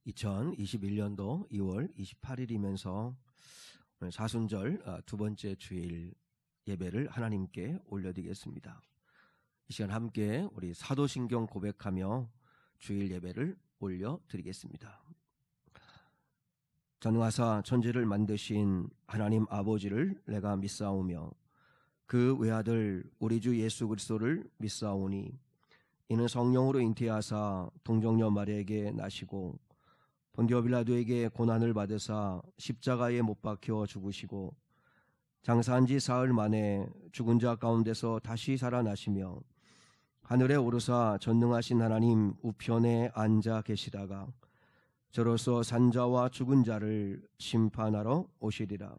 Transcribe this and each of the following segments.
2021년도 2월 28일이면서 오늘 사순절 두 번째 주일 예배를 하나님께 올려드리겠습니다. 이 시간 함께 우리 사도신경 고백하며 주일 예배를 올려드리겠습니다. 전능하사 천지를 만드신 하나님 아버지를 내가 믿사오며 그 외아들 우리 주 예수 그리스도를 믿사오니 이는 성령으로 잉태하사 동정녀 마리아에게 나시고 본디오 빌라도에게 고난을 받으사 십자가에 못 박혀 죽으시고 장사한 지 사흘 만에 죽은 자 가운데서 다시 살아나시며 하늘에 오르사 전능하신 하나님 우편에 앉아 계시다가 저로서 산자와 죽은 자를 심판하러 오시리라.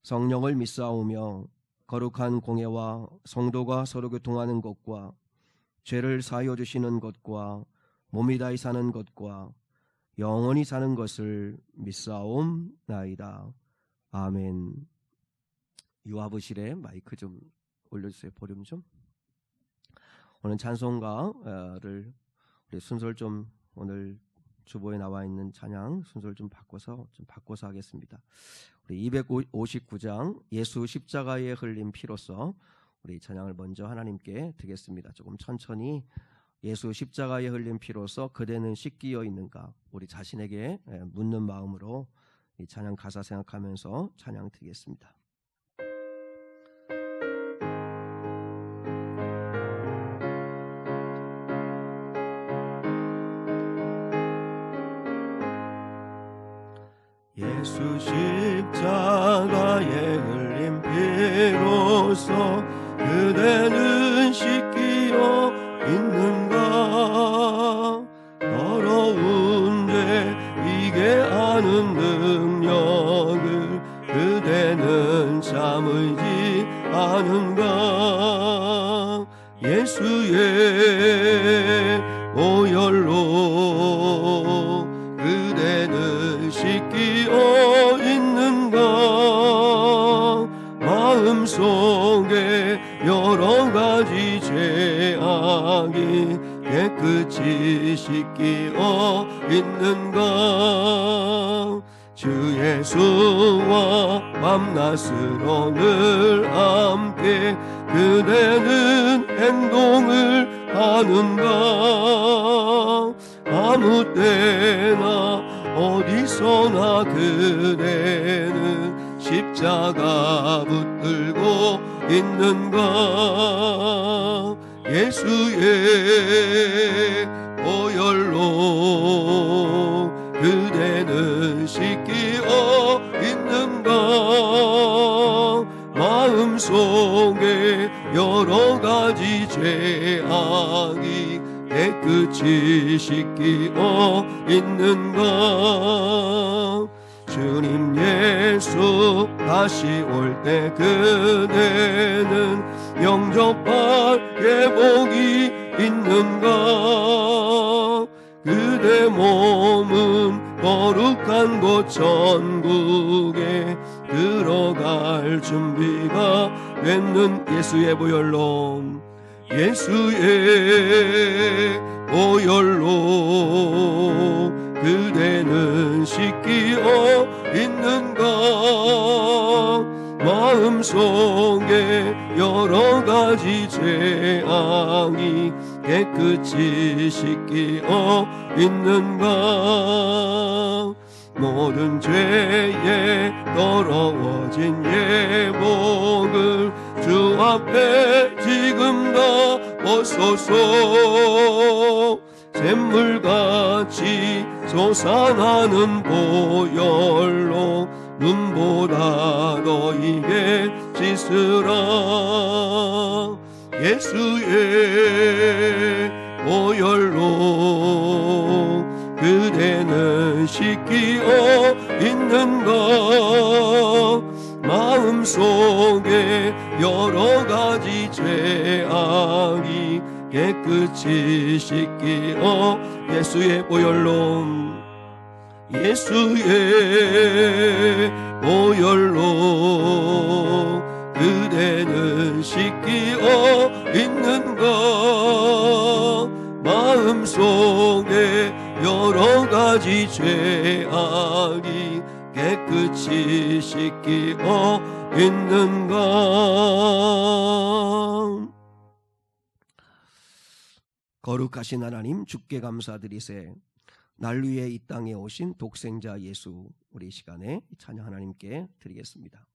성령을 믿사오며 거룩한 공예와 성도가 서로 교통하는 것과 죄를 사하여 주시는 것과 몸이 다히 사는 것과 영원히 사는 것을 믿사옵나이다. 아멘. 유아부실에 마이크 좀 올려주세요. 볼륨 좀. 오늘 찬송가를 우리 순서를 좀 오늘 주보에 나와 있는 찬양 순서를 좀 바꿔서 하겠습니다. 우리 259장 예수 십자가에 흘린 피로써 우리 찬양을 먼저 하나님께 드리겠습니다. 조금 천천히. 예수 십자가에 흘린 피로써 그대는 씻기어 있는가, 우리 자신에게 묻는 마음으로 이 찬양 가사 생각하면서 찬양 드리겠습니다. 예수 십자가에 흘린 피로써 그대는 씻기어 있는가, 더러운 죄 이게 아는 능력을 그대는 참으지 않은가, 예수의 보혈로 그대는 씻기어 있는가, 마음속에 여러 가지 죄악이 깨끗이 씻기어 있는가, 주 예수와 밤낮으로 늘 함께 그대는 행동을 하는가, 아무 때나 어디서나 그대는 십자가 붙들고 있는가, 예수의 보혈로 그대는 씻기어 있는가, 마음속에 여러 가지 죄악이 깨끗이 씻기어 있는가, 주님 예수 다시 올 때 그대는 영접할 예복이 있는가, 그대 몸은 거룩한 곳 천국에 들어갈 준비가 됐는 예수의 보혈로, 예수의 보혈로 그대는 씻기어 있는가, 마음속에 여러 가지 죄악이 깨끗이 씻기어 있는가, 모든 죄에 더러워진 예복을 주 앞에 지금 다 벗소서, 샘물같이 솟아나는 보혈로 눈보다 너희게 씻으라, 예수의 보혈로 그대는 씻기어 있는가, 마음속에 여러 가지 죄악이 깨끗이 씻기어 예수의 보혈로, 예수의 보혈로 그대는 씻기어 있는가, 마음속에 여러 가지 죄악이 깨끗이 씻기고 있는가. 거룩하신 하나님, 주께 감사드리세. 날 위해 이 땅에 오신 독생자 예수, 우리 이 시간에 찬양 하나님께 드리겠습니다.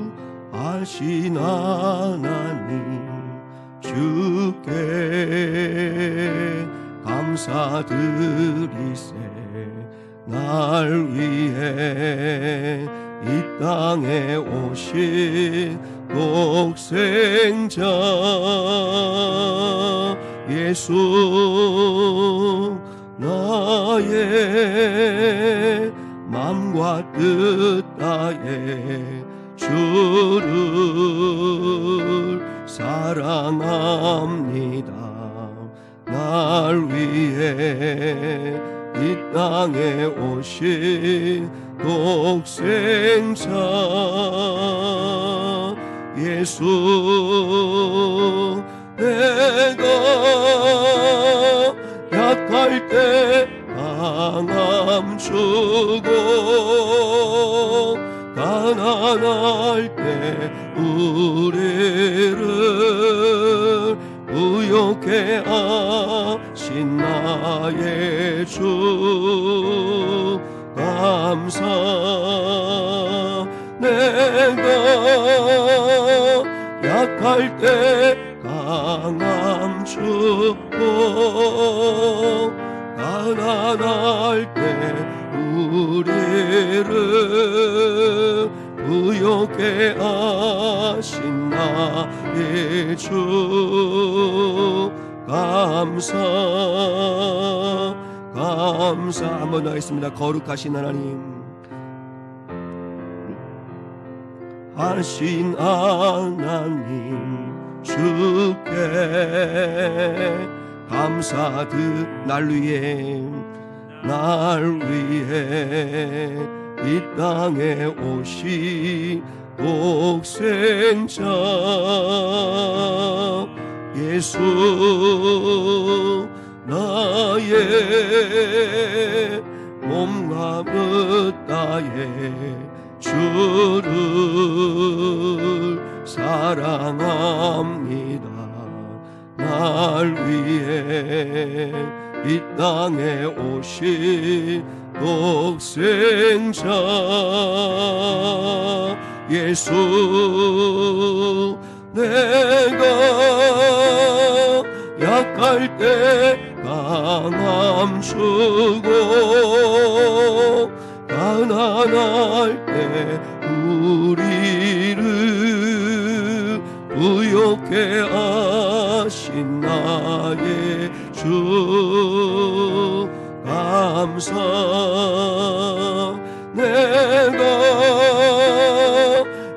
거룩하신 하나님, 주께 감사드리세. 날 위해 이 땅에 오신 독생자 예수, 나의 맘과 뜻 다해 주를 사랑합니다. 날 위해 이 땅에 오신 독생자 예수, 내가 약할 때 강함 주고 가난할 때 우리를 부욕해 하신 나의 주 감사. 내가 약할 때 강함 주고 가난할 때 우리를 부욕해 하신 나의 주 감사. 감사. 한번 더 하겠습니다. 거룩하신 하나님, 하신 하나님, 주께 날 위해 이 땅에 오신 독생자 예수, 나의 몸과 뜻 다해 주를 사랑합니다. 날 위해 이 땅에 오신 독생자 예수, 내가 약할 때 강함 주고 가난할 때 우리를 부욕해 하신 나의 주 감사. 내가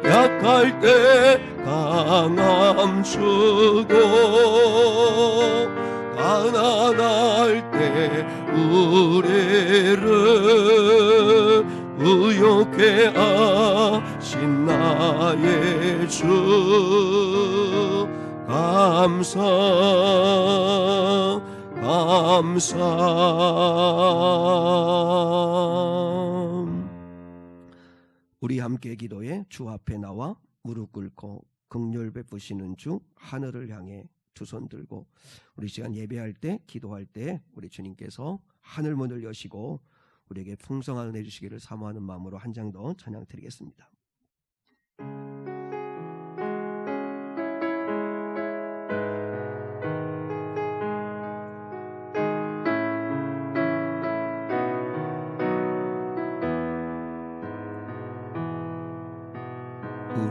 약할 때 강함 주고 가난할 때 우리를 부욕해 하신 나의 주 감사. 감사. 우리 함께 기도해 주 앞에 나와 무릎 꿇고 긍휼 베푸시는 주 하늘을 향해 두 손 들고 우리 시간 예배할 때 기도할 때 우리 주님께서 하늘 문을 여시고 우리에게 풍성한 은혜 주시기를 사모하는 마음으로 한 장 더 찬양 드리겠습니다. 우리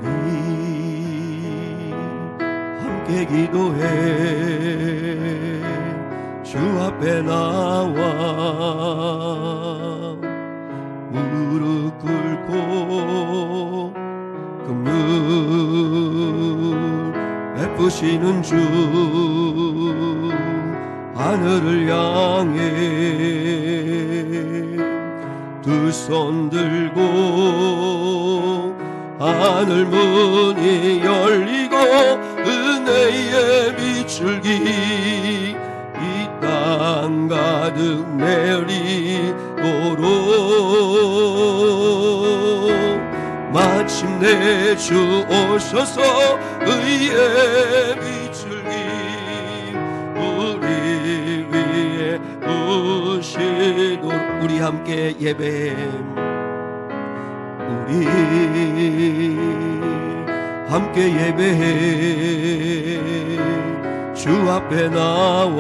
함께 기도해 주 앞에 나와 무릎 꿇고 긍휼 베푸시는 주 하늘을 향해 두 손 들고 하늘 문이 열리고 은혜의 비출기 이 땅 가득 내리도록 마침내 주 오셔서 의의 비출기 우리 위에 부시도록 우리 함께 예배해 우리 함께 예배해 주 앞에 나와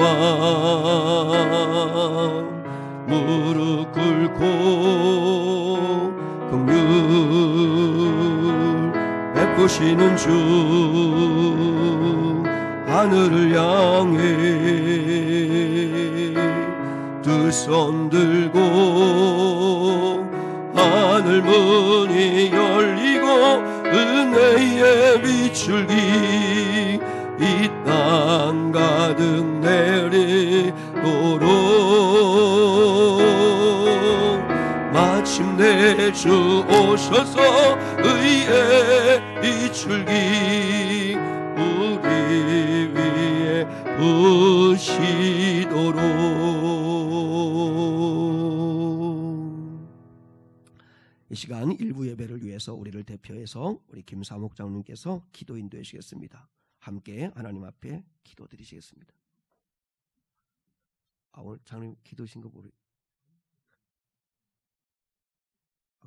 무릎 꿇고 긍휼 베푸시는 주 하늘을 향해 두 손 들고 하늘 문이 열리고 은혜의 비출기 이 땅 가득 내리도록 마침내 주 오셔서 의의 비출기 우리 위에 부시도록. 이 시간 일부 예배를 위해서 우리를 대표해서 우리 김사목 장로님께서 기도 인도해 주시겠습니다. 함께 하나님 앞에 기도드리시겠습니다. 오늘 장로님 기도신 거 모르.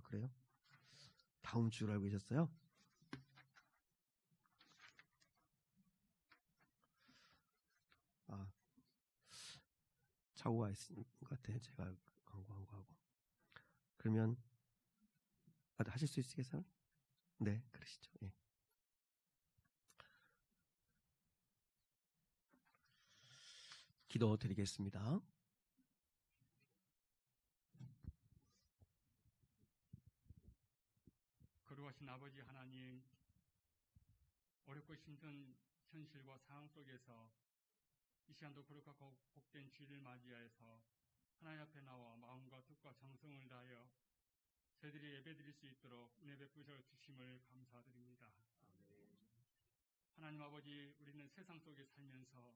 그래요? 다음 주로 알고 계셨어요? 착오가 있을 것 같아요. 제가 광고한 거하고. 그러면 하실 수 있으겠어요? 네, 그러시죠. 예. 기도 드리겠습니다. 거룩하신 아버지 하나님, 어렵고 힘든 현실과 상황 속에서 이 시간도 거룩하고 복된 주일을 맞이하여서 하나님 앞에 나와 마음과 뜻과 정성을 다하여 저희들이 예배드릴 수 있도록 은혜 베푸셔 주심을 감사드립니다. 하나님 아버지, 우리는 세상 속에 살면서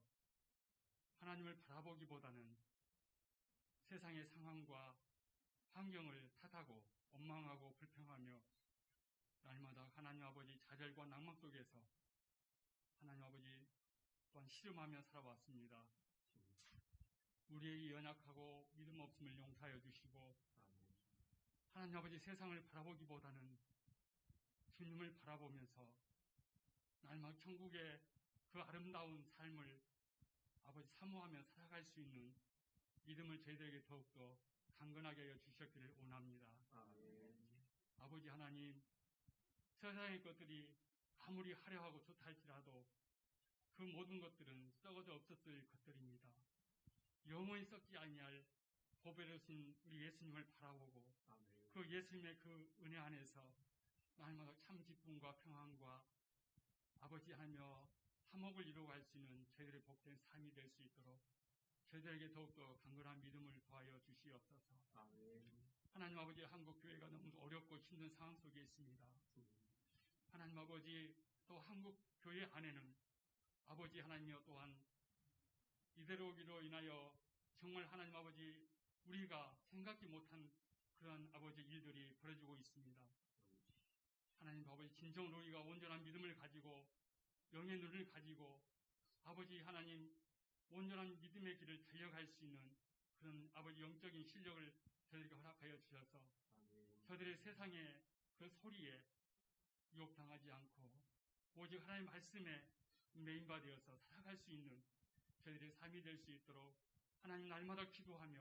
하나님을 바라보기보다는 세상의 상황과 환경을 탓하고 원망하고 불평하며 날마다 하나님 아버지 좌절과 낭만 속에서 하나님 아버지 또한 씨름하며 살아왔습니다. 우리의 연약하고 믿음 없음을 용서하여 주시고 하나님 아버지 세상을 바라보기보다는 주님을 바라보면서 날마다 천국의 그 아름다운 삶을 아버지 사모하며 살아갈 수 있는 믿음을 저희들에게 더욱더 강건하게 하여 주셨기를 원합니다. 아버지 하나님, 세상의 것들이 아무리 화려하고 좋다 할지라도 그 모든 것들은 썩어져 없었을 것들입니다. 영원히 썩지 아니할 보배로신 우리 예수님을 바라보고 그 예수님의 그 은혜 안에서 날마다 참 기쁨과 평안과 아버지 하며 화목을 이루어갈 수 있는 저희들의 복된 삶이 될 수 있도록 저희들에게 더욱더 강건한 믿음을 더하여 주시옵소서. 하나님 아버지, 한국 교회가 너무 어렵고 힘든 상황 속에 있습니다. 하나님 아버지, 또 한국 교회 안에는 아버지 하나님이여 또한 이대로기로 인하여 정말 하나님 아버지 우리가 생각지 못한 그런 아버지 일들이 벌어지고 있습니다. 하나님 아버지, 진정으로 우리가 온전한 믿음을 가지고 영의 눈을 가지고 아버지 하나님 온전한 믿음의 길을 달려갈 수 있는 그런 아버지 영적인 실력을 저희들에게 허락하여 주셔서 저들의 세상의 그 소리에 유혹당하지 않고 오직 하나님 말씀에 메인바되어서 살아갈 수 있는 저희들의 삶이 될 수 있도록 하나님 날마다 기도하며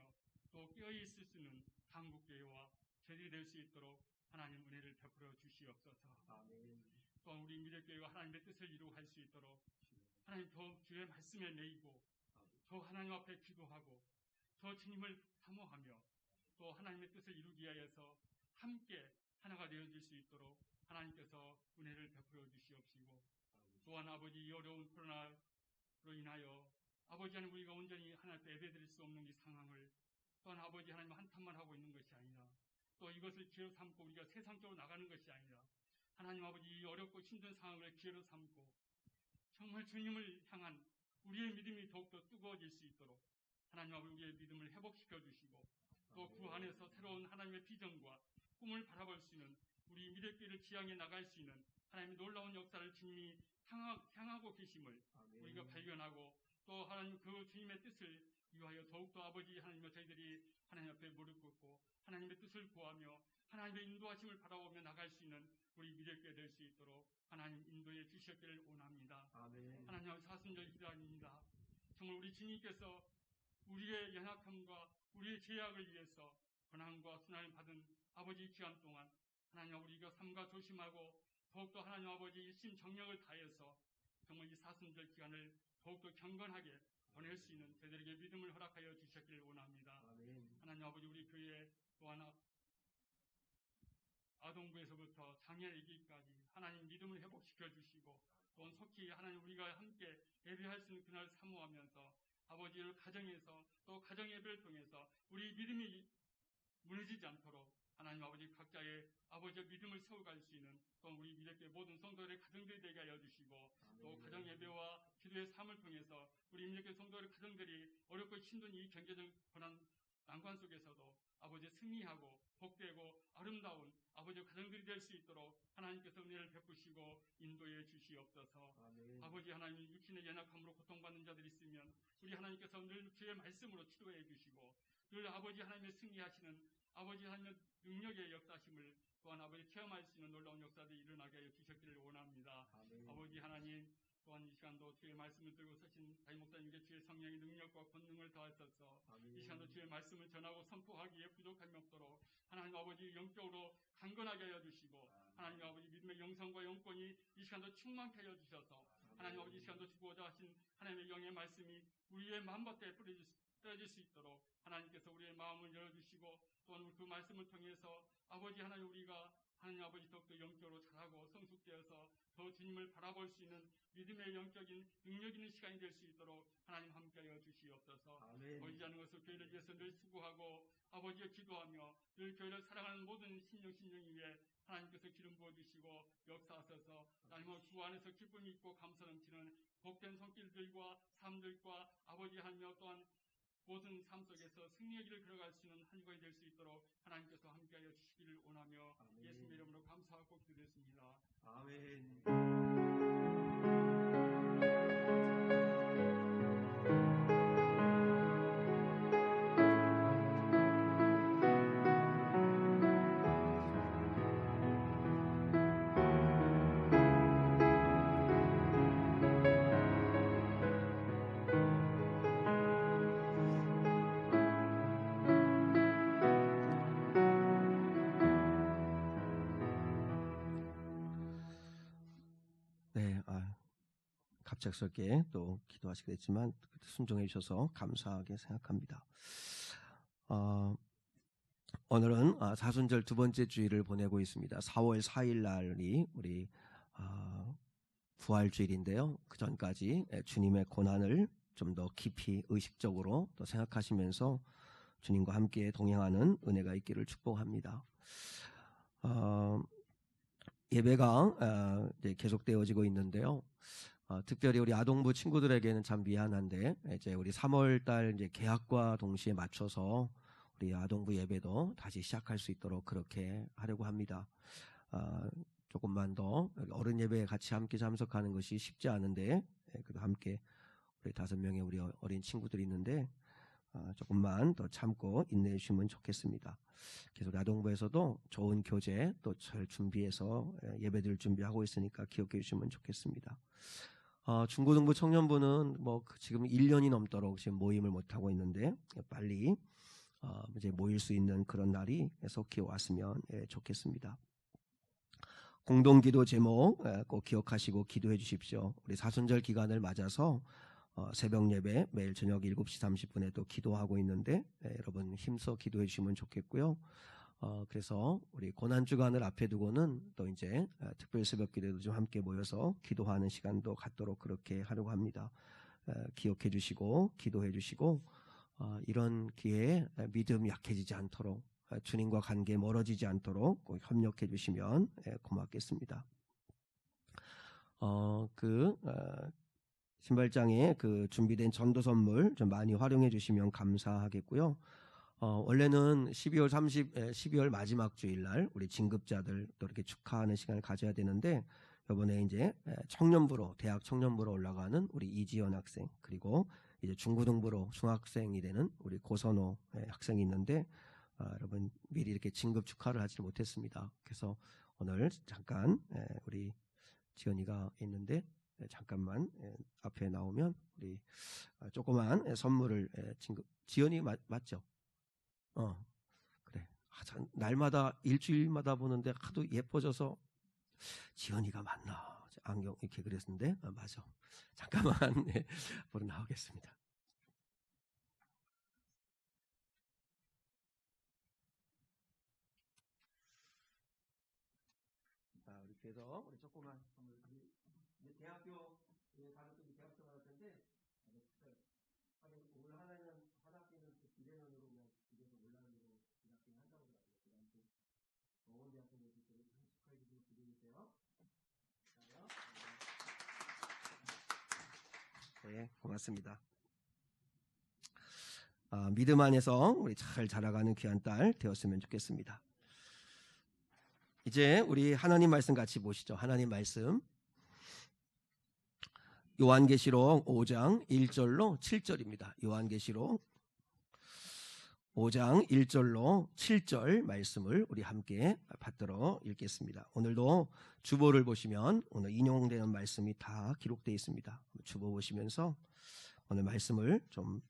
또 깨어있을 수 있는 한국교회와 저희들이 될 수 있도록 하나님 은혜를 베풀어 주시옵소서. 또한 우리 미래교회가 하나님의 뜻을 이루어갈 수 있도록 하나님 더 주의 말씀에 매이고 더 하나님 앞에 기도하고 더 주님을 사모하며 또 하나님의 뜻을 이루기 위하여서 함께 하나가 되어질 수 있도록 하나님께서 은혜를 베풀어 주시옵시고, 또한 아버지 이 어려운 코로나로 인하여 아버지 하나님 우리가 온전히 하나님께 예배드릴 수 없는 이 상황을 또한 아버지 하나님 한탄만 하고 있는 것이 아니라 또 이것을 기회로 삼고 우리가 세상적으로 나가는 것이 아니라 하나님 아버지 이 어렵고 힘든 상황을 기회로 삼고 정말 주님을 향한 우리의 믿음이 더욱더 뜨거워질 수 있도록 하나님 아버지 우리의 믿음을 회복시켜 주시고 또 그 안에서 새로운 하나님의 비전과 꿈을 바라볼 수 있는 우리 미래교회를 지향해 나갈 수 있는 하나님의 놀라운 역사를 주님이 향하고 계심을 우리가 발견하고 또 하나님 그 주님의 뜻을 위하여 더욱더 아버지 하나님과 저희들이 하나님 앞에 무릎 꿇고 하나님의 뜻을 구하며 하나님의 인도하심을 바라보며 나갈 수 있는 우리 미래교회 될 수 있도록 하나님 인도해 주셨기를 원합니다. 아멘. 하나님 사순절 기도합니다. 정말 우리 주님께서 우리의 연약함과 우리의 죄악을 위해서 고난과 순환을 받은 아버지 기간 동안 하나님 우리가 삼가 조심하고 더욱더 하나님 아버지 일심 정력을 다해서 정말 이 사순절 기간을 더욱더 경건하게 보낼 수 있는 저희들에게 믿음을 허락하여 주셨기를 원합니다. 아멘. 하나님 아버지 우리 교회 또한 아동부에서부터 장애 아기까지 하나님 믿음을 회복시켜 주시고 또한 속히 하나님 우리가 함께 예배할 수 있는 그날 사모하면서 아버지를 가정에서 또 가정 예배를 통해서 우리 믿음이 무너지지 않도록 하나님 아버지 각자의 아버지의 믿음을 세워갈 수 있는 또 우리 미래교회 모든 성도들의 가정들이 되게 하여 주시고 또 가정 예배와 기도의 삶을 통해서 우리 미래교회 성도들의 가정들이 어렵고 힘든 이 경제적 고난 난관 속에서도 아버지 승리하고 복되고 아름다운 아버지 가정들이 될 수 있도록 하나님께서 은혜를 베푸시고 인도해 주시옵소서. 아멘. 아버지 하나님 육신의 연약함으로 고통받는 자들이 있으면 우리 하나님께서 늘 주의 말씀으로 치료해 주시고 늘 아버지 하나님의 승리하시는 아버지 하나님의 능력의 역사심을 또한 아버지 체험할 수 있는 놀라운 역사들이 일어나게 하여 주셨기를 원합니다. 아멘. 아버지 하나님 또한 이 시간도 주의 말씀을 들고 서신 다임 목사님께 주의 성령의 능력과 권능을 더하셔서 이 시간도 주의 말씀을 전하고 선포하기에 부족함이 없도록 하나님 아버지 영적으로 강건하게 하여 주시고 하나님 아버지 믿음의 영성과 영권이 이 시간도 충만케 하여 주셔서 하나님 아버지 이 시간도 주고자 하신 하나님의 영의 말씀이 우리의 마음밭에 떨어질 수 있도록 하나님께서 우리의 마음을 열어주시고 또한 그 말씀을 통해서 아버지 하나님 우리가 하나님 아버지 더욱더 영적으로 자라고 성숙되어서 더 주님을 바라볼 수 있는 믿음의 영적인 능력 있는 시간이 될 수 있도록 하나님 함께하여 주시옵소서. 보이지 않는 것을 교회를 위해서 늘 수고하고 아버지의 기도하며 늘 교회를 사랑하는 모든 신령 위에 하나님께서 기름 부어주시고 역사하셔서 하나님의 주 안에서 기쁨이 있고 감사 넘치는 복된 손길들과 삶들과 아버지 하나님 또한 모든 삶 속에서 승리의 길을 걸어갈 수 있는 한 주간이 될 수 있도록 하나님께서 함께하여 주시기를 원하며 예수님의 이름으로 감사하고 기도했습니다. 아멘. 네, 갑작스럽게 또 기도하시게 됐지만 순종해 주셔서 감사하게 생각합니다. 오늘은 사순절 두 번째 주일을 보내고 있습니다. 4월 4일 날이 우리 부활주일인데요. 그 전까지 주님의 고난을 좀 더 깊이 의식적으로 또 생각하시면서 주님과 함께 동행하는 은혜가 있기를 축복합니다. 예배가 이제 계속되어지고 있는데요. 특별히 우리 아동부 친구들에게는 참 미안한데 이제 우리 3월달 이제 개학과 동시에 맞춰서 우리 아동부 예배도 다시 시작할 수 있도록 그렇게 하려고 합니다. 조금만 더 어른 예배에 같이 함께 참석하는 것이 쉽지 않은데 그래도 함께 우리 5명의 우리 어린 친구들이 있는데 조금만 더 참고 인내해 주시면 좋겠습니다. 계속 아동부에서도 좋은 교재 또 잘 준비해서 예배들 준비하고 있으니까 기억해 주시면 좋겠습니다. 중고등부 청년부는 뭐 지금 1년이 넘도록 지금 모임을 못 하고 있는데 빨리 이제 모일 수 있는 그런 날이 속히 왔으면 좋겠습니다. 공동기도 제목 꼭 기억하시고 기도해 주십시오. 우리 사순절 기간을 맞아서 새벽 예배 매일 저녁 7시 30분에 또 기도하고 있는데 여러분 힘써 기도해 주시면 좋겠고요. 그래서 우리 고난 주간을 앞에 두고는 또 이제 특별 새벽 기도도 좀 함께 모여서 기도하는 시간도 갖도록 그렇게 하려고 합니다. 기억해 주시고 기도해 주시고 이런 기회에 믿음 약해지지 않도록 주님과 관계 멀어지지 않도록 꼭 협력해 주시면 고맙겠습니다. 신발장에 그 준비된 전도 선물 좀 많이 활용해 주시면 감사하겠고요. 원래는 12월 마지막 주일날 우리 진급자들 또 이렇게 축하하는 시간을 가져야 되는데 이번에 이제 청년부로 대학 청년부로 올라가는 우리 이지연 학생 그리고 이제 중고등부로 중학생이 되는 우리 고선호 학생이 있는데 여러분 미리 이렇게 진급 축하를 하지 못했습니다. 그래서 오늘 잠깐 우리 지연이가 있는데 잠깐만 앞에 나오면 우리 조그만 선물을 진급 지연이 맞죠? 그래. 날마다 일주일마다 보는데 하도 예뻐져서 지연이가 맞나 안경 이렇게 그랬는데 맞아. 잠깐만 보러 나오겠습니다. 이렇게 해서 우리 조그만 선물 대학교 가족들이 대학교 갈 텐데 오늘 하나는 한 학기는 비대면으로 그냥 집에서 온라인으로 진학을 한다고 그러더라고요. 좋은 대학교 모습들을 축하해 주시고 기도해주세요. 네, 고맙습니다. 믿음 안에서 우리 잘 자라가는 귀한 딸 되었으면 좋겠습니다. 이제 우리 하나님 말씀 같이 보시죠. 하나님 말씀 요한계시록 5장 1절로 7절입니다. 요한계시록 5장 1절로 7절 말씀을 우리 함께 받들어 읽겠습니다. 오늘도 주보를 보시면 오늘 인용되는 말씀이 다 기록되어 있습니다. 주보 보시면서 오늘 말씀을 좀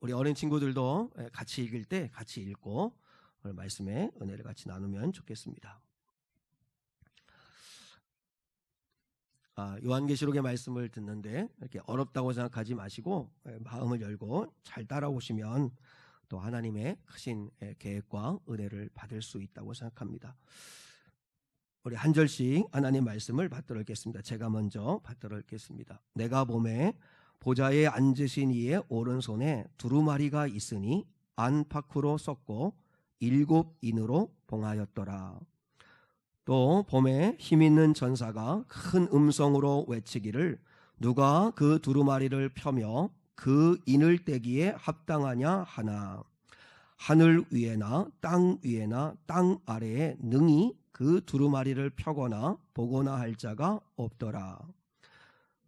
우리 어린 친구들도 같이 읽을 때 같이 읽고 오늘 말씀의 은혜를 같이 나누면 좋겠습니다. 요한계시록의 말씀을 듣는데 이렇게 어렵다고 생각하지 마시고 마음을 열고 잘 따라오시면 또 하나님의 크신 계획과 은혜를 받을 수 있다고 생각합니다. 우리 한 절씩 하나님 말씀을 받들어 읽겠습니다. 제가 먼저 받들어 읽겠습니다. 내가 보매 보좌에 앉으신 이의 오른손에 두루마리가 있으니 안팎으로 썩고 7인으로 봉하였더라. 또 봄에 힘있는 전사가 큰 음성으로 외치기를 누가 그 두루마리를 펴며 그 인을 떼기에 합당하냐 하나 하늘 위에나 땅 위에나 땅 아래에 능히 그 두루마리를 펴거나 보거나 할 자가 없더라.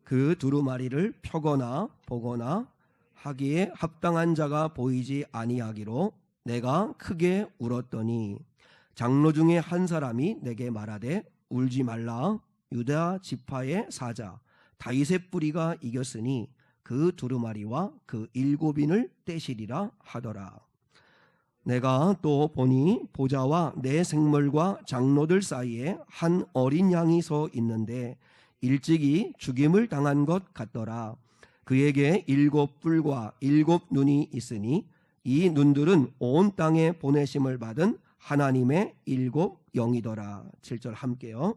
그 두루마리를 펴거나 보거나 하기에 합당한 자가 보이지 아니하기로 내가 크게 울었더니 장로 중에 한 사람이 내게 말하되 울지 말라. 유다 지파의 사자 다윗의 뿌리가 이겼으니 그 두루마리와 그 7인을 떼시리라 하더라. 내가 또 보니 보좌와 내 생물과 장로들 사이에 한 어린 양이 서 있는데 일찍이 죽임을 당한 것 같더라. 그에게 7뿔과 7눈이 있으니 이 눈들은 온 땅에 보내심을 받은 하나님의 7영이더라. 7절 함께요.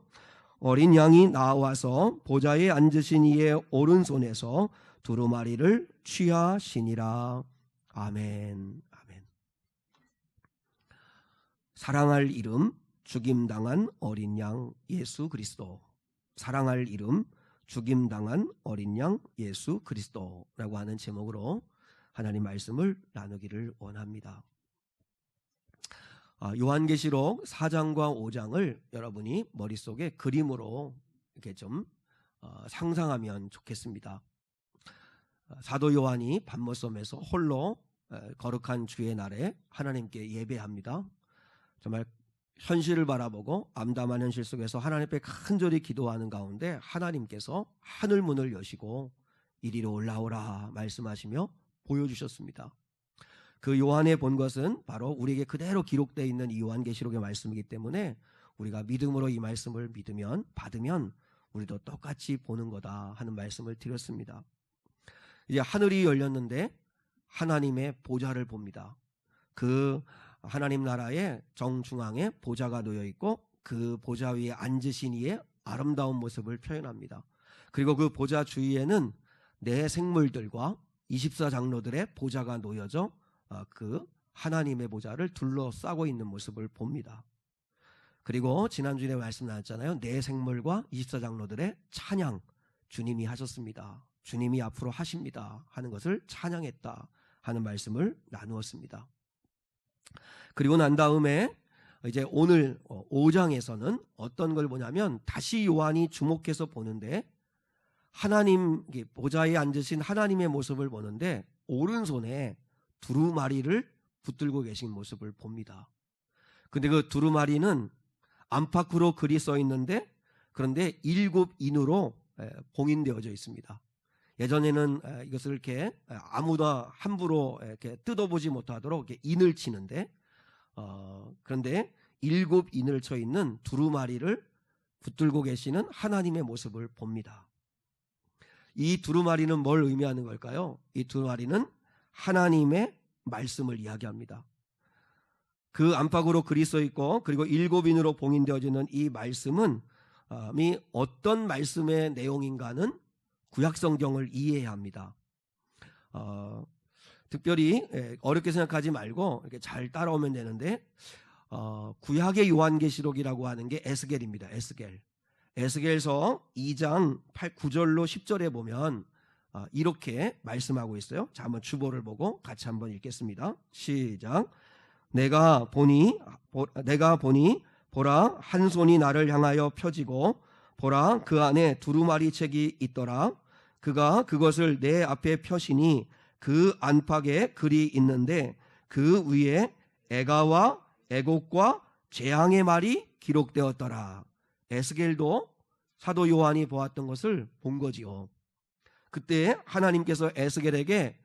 어린 양이 나와서 보좌에 앉으신 이의 오른손에서 두루마리를 취하시니라. 아멘. 아멘. 사랑할 이름 죽임당한 어린 양 예수 그리스도. 사랑할 이름 죽임당한 어린 양 예수 그리스도라고 하는 제목으로 하나님 말씀을 나누기를 원합니다. 요한계시록 4장과 5장을 여러분이 머릿속에 그림으로 이렇게 좀 상상하면 좋겠습니다. 사도 요한이 밤모섬에서 홀로 거룩한 주의 날에 하나님께 예배합니다. 정말 현실을 바라보고 암담한 현실 속에서 하나님 앞에 간절히 기도하는 가운데 하나님께서 하늘 문을 여시고 이리로 올라오라 말씀하시며 보여주셨습니다. 그 요한의 본 것은 바로 우리에게 그대로 기록되어 있는 이 요한계시록의 말씀이기 때문에 우리가 믿음으로 이 말씀을 믿으면 받으면 우리도 똑같이 보는 거다 하는 말씀을 드렸습니다. 이제 하늘이 열렸는데 하나님의 보좌를 봅니다. 그 하나님 나라의 정중앙에 보좌가 놓여 있고 그 보좌 위에 앉으신 이의 아름다운 모습을 표현합니다. 그리고 그 보좌 주위에는 네 생물들과 24장로들의 보좌가 놓여져 그 하나님의 보좌를 둘러싸고 있는 모습을 봅니다. 그리고 지난주에 말씀 나왔잖아요. 네 생물과 24장로들의 찬양, 주님이 하셨습니다. 주님이 앞으로 하십니다 하는 것을 찬양했다 하는 말씀을 나누었습니다. 그리고 난 다음에 이제 오늘 5장에서는 어떤 걸 보냐면 다시 요한이 주목해서 보는데 하나님 보좌에 앉으신 하나님의 모습을 보는데 오른손에 두루마리를 붙들고 계신 모습을 봅니다. 근데 그 두루마리는 안팎으로 글이 써 있는데 그런데 7인으로 봉인되어져 있습니다. 예전에는 이것을 이렇게 아무도 함부로 이렇게 뜯어보지 못하도록 이렇게 인을 치는데 그런데 7인을 쳐 있는 두루마리를 붙들고 계시는 하나님의 모습을 봅니다. 이 두루마리는 뭘 의미하는 걸까요? 이 두루마리는 하나님의 말씀을 이야기합니다. 그 안팎으로 글이 써 있고 그리고 7인으로 봉인되어지는 이 말씀은 어떤 말씀의 내용인가는 구약성경을 이해해야 합니다. 특별히 어렵게 생각하지 말고 이렇게 잘 따라오면 되는데 구약의 요한계시록이라고 하는 게 에스겔입니다. 에스겔서 2장 9절로 10절에 보면 이렇게 말씀하고 있어요. 자, 한번 주보를 보고 같이 한번 읽겠습니다. 시작. 내가 보니 보라 한 손이 나를 향하여 펴지고 보라 그 안에 두루마리 책이 있더라. 그가 그것을 내 앞에 펴시니 그 안팎에 글이 있는데 그 위에 애가와 애곡과 재앙의 말이 기록되었더라. 에스겔도 사도 요한이 보았던 것을 본 거지요. 그때 하나님께서 에스겔에게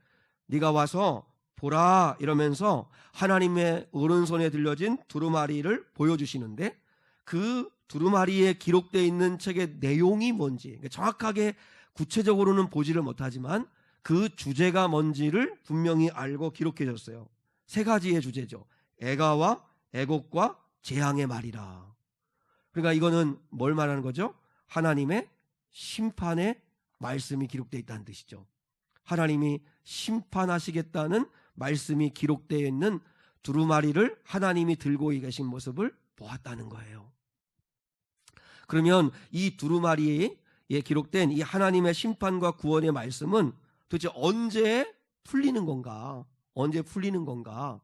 네가 와서 보라 이러면서 하나님의 오른손에 들려진 두루마리를 보여주시는데 그 두루마리에 기록되어 있는 책의 내용이 뭔지 정확하게 구체적으로는 보지를 못하지만 그 주제가 뭔지를 분명히 알고 기록해 줬어요. 세 가지의 주제죠. 애가와 애곡과 재앙의 말이라. 그러니까 이거는 뭘 말하는 거죠? 하나님의 심판의 말씀이 기록되어 있다는 뜻이죠. 하나님이 심판하시겠다는 말씀이 기록되어 있는 두루마리를 하나님이 들고 계신 모습을 보았다는 거예요. 그러면 이 두루마리에 기록된 이 하나님의 심판과 구원의 말씀은 도대체 언제 풀리는 건가? 언제 풀리는 건가?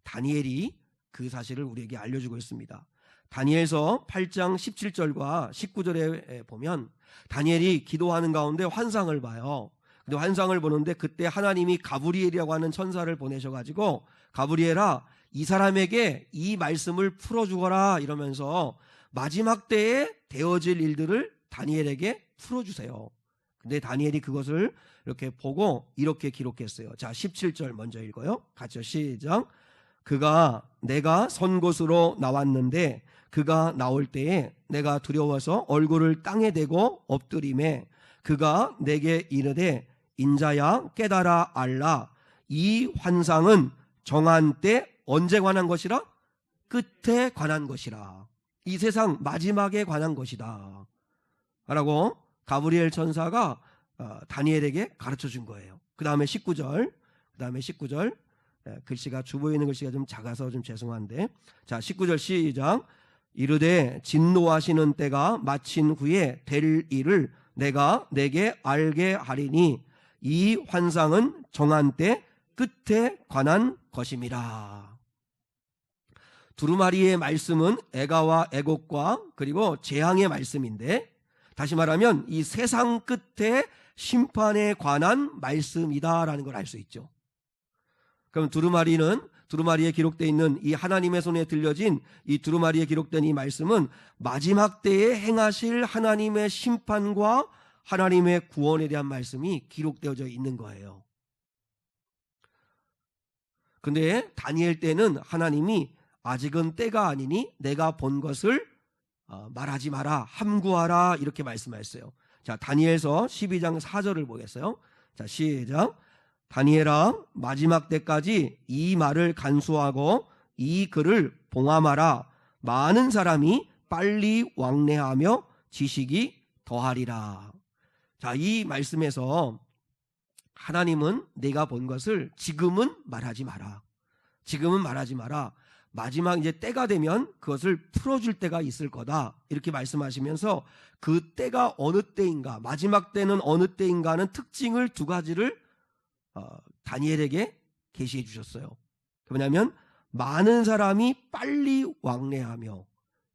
다니엘이 그 사실을 우리에게 알려주고 있습니다. 다니엘서 8장 17절과 19절에 보면 다니엘이 기도하는 가운데 환상을 봐요. 근데 환상을 보는데 그때 하나님이 가브리엘이라고 하는 천사를 보내셔가지고 가브리엘아 이 사람에게 이 말씀을 풀어주거라 이러면서 마지막 때에 되어질 일들을 다니엘에게 풀어주세요. 근데 다니엘이 그것을 이렇게 보고 이렇게 기록했어요. 자, 17절 먼저 읽어요. 같이 시작. 내가 선 곳으로 나왔는데 그가 나올 때에 내가 두려워서 얼굴을 땅에 대고 엎드리매 그가 내게 이르되 인자야 깨달아 알라 이 환상은 정한 때 언제 관한 것이라? 끝에 관한 것이라. 이 세상 마지막에 관한 것이다 라고 가브리엘 천사가 다니엘에게 가르쳐 준 거예요. 그 다음에 19절 글씨가 주보에 있는 글씨가 좀 작아서 좀 죄송한데 자 19절 시작. 이르되 진노하시는 때가 마친 후에 될 일을 내가 내게 알게 하리니 이 환상은 정한 때 끝에 관한 것임이라. 두루마리의 말씀은 애가와 애곡과 그리고 재앙의 말씀인데 다시 말하면 이 세상 끝에 심판에 관한 말씀이다라는 걸 알 수 있죠. 그럼 두루마리에 기록되어 있는 이 하나님의 손에 들려진 이 두루마리에 기록된 이 말씀은 마지막 때에 행하실 하나님의 심판과 하나님의 구원에 대한 말씀이 기록되어져 있는 거예요. 근데 다니엘 때는 하나님이 아직은 때가 아니니 내가 본 것을 말하지 마라 함구하라 이렇게 말씀하셨어요. 자, 다니엘서 12장 4절을 보겠어요. 자, 시작. 다니엘아 마지막 때까지 이 말을 간수하고 이 글을 봉함하라. 많은 사람이 빨리 왕래하며 지식이 더하리라. 자, 이 말씀에서 하나님은 내가 본 것을 지금은 말하지 마라. 지금은 말하지 마라. 마지막 이제 때가 되면 그것을 풀어줄 때가 있을 거다. 이렇게 말씀하시면서 그 때가 어느 때인가, 마지막 때는 어느 때인가 하는 특징을 두 가지를 다니엘에게 계시해 주셨어요. 뭐냐면 많은 사람이 빨리 왕래하며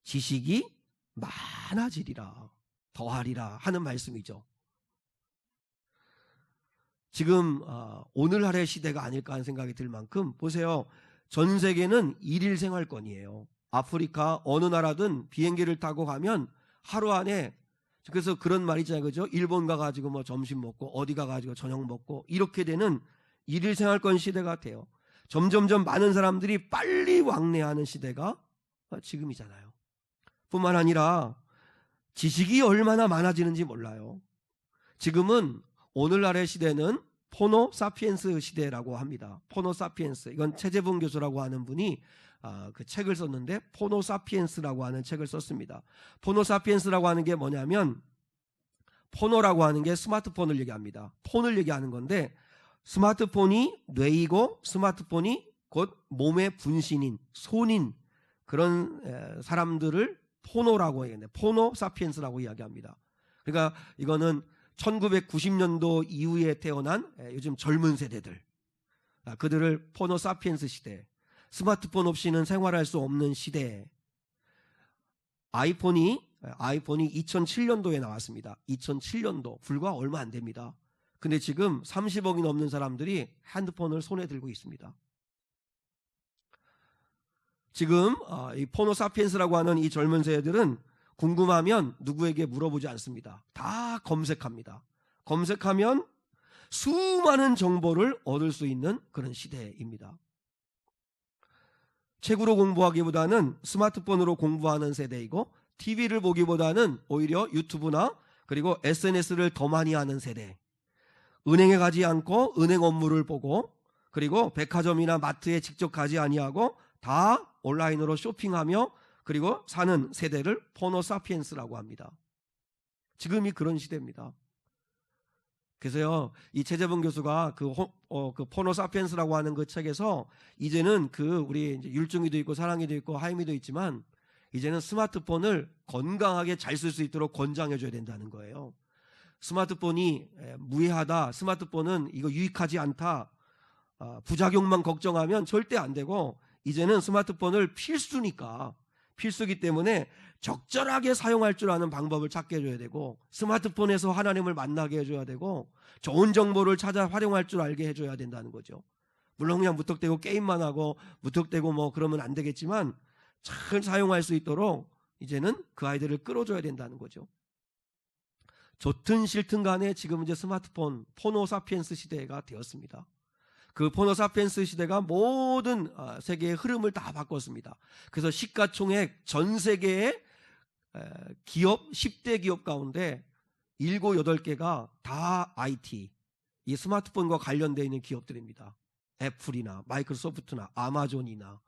지식이 많아지리라, 더하리라 하는 말씀이죠. 지금 오늘날의 시대가 아닐까 하는 생각이 들 만큼 보세요. 전 세계는 일일 생활권이에요. 아프리카 어느 나라든 비행기를 타고 가면 하루 안에, 그래서 그런 말 있잖아요. 그죠? 일본 가가지고 뭐 점심 먹고 어디 가가지고 저녁 먹고 이렇게 되는 일일 생활권 시대가 돼요. 점점점 많은 사람들이 빨리 왕래하는 시대가 지금이잖아요. 뿐만 아니라 지식이 얼마나 많아지는지 몰라요. 지금은 오늘날의 시대는 포노 사피엔스 시대라고 합니다. 포노 사피엔스. 이건 최재봉 교수라고 하는 분이 그 책을 썼는데 포노 사피엔스라고 하는 책을 썼습니다. 포노 사피엔스라고 하는 게 뭐냐면, 포노라고 하는 게 스마트폰을 얘기합니다. 폰을 얘기하는 건데, 스마트폰이 뇌이고 스마트폰이 곧 몸의 분신인, 손인 그런 사람들을 포노라고 얘기하는데, 포노 사피엔스라고 이야기합니다. 그러니까 이거는 1990년도 이후에 태어난 요즘 젊은 세대들, 그들을 포노 사피엔스 시대, 스마트폰 없이는 생활할 수 없는 시대. 아이폰이 2007년도에 나왔습니다. 2007년도, 불과 얼마 안 됩니다. 근데 지금 30억이 넘는 사람들이 핸드폰을 손에 들고 있습니다. 지금 이 포노 사피엔스라고 하는 이 젊은 세대들은 궁금하면 누구에게 물어보지 않습니다. 다 검색합니다. 검색하면 수많은 정보를 얻을 수 있는 그런 시대입니다. 책으로 공부하기보다는 스마트폰으로 공부하는 세대이고, TV를 보기보다는 오히려 유튜브나 그리고 SNS를 더 많이 하는 세대. 은행에 가지 않고 은행 업무를 보고, 그리고 백화점이나 마트에 직접 가지 아니하고 다 온라인으로 쇼핑하며 그리고 사는 세대를 포노 사피엔스라고 합니다. 지금이 그런 시대입니다. 그래서요, 이 최재봉 교수가 그 포노 사피엔스라고 하는 그 책에서 이제는 우리 이제 율중이도 있고 사랑이도 있고 하임이도 있지만, 이제는 스마트폰을 건강하게 잘 쓸 수 있도록 권장해 줘야 된다는 거예요. 스마트폰이 무해하다, 스마트폰은 이거 유익하지 않다, 부작용만 걱정하면 절대 안 되고, 이제는 스마트폰을 필수기 때문에 적절하게 사용할 줄 아는 방법을 찾게 해줘야 되고, 스마트폰에서 하나님을 만나게 해줘야 되고, 좋은 정보를 찾아 활용할 줄 알게 해줘야 된다는 거죠. 물론 그냥 무턱대고 게임만 하고 무턱대고 뭐 그러면 안 되겠지만, 잘 사용할 수 있도록 이제는 그 아이들을 끌어줘야 된다는 거죠. 좋든 싫든 간에 지금 이제 스마트폰, 포노 사피엔스 시대가 되었습니다. 그 포노 사피엔스 시대가 모든 세계의 흐름을 다 바꿨습니다. 그래서 시가총액 전 세계의 기업, 10대 기업 가운데 7, 8개가 다 IT, 이 스마트폰과 관련되어 있는 기업들입니다. 애플이나 마이크로소프트나 아마존이나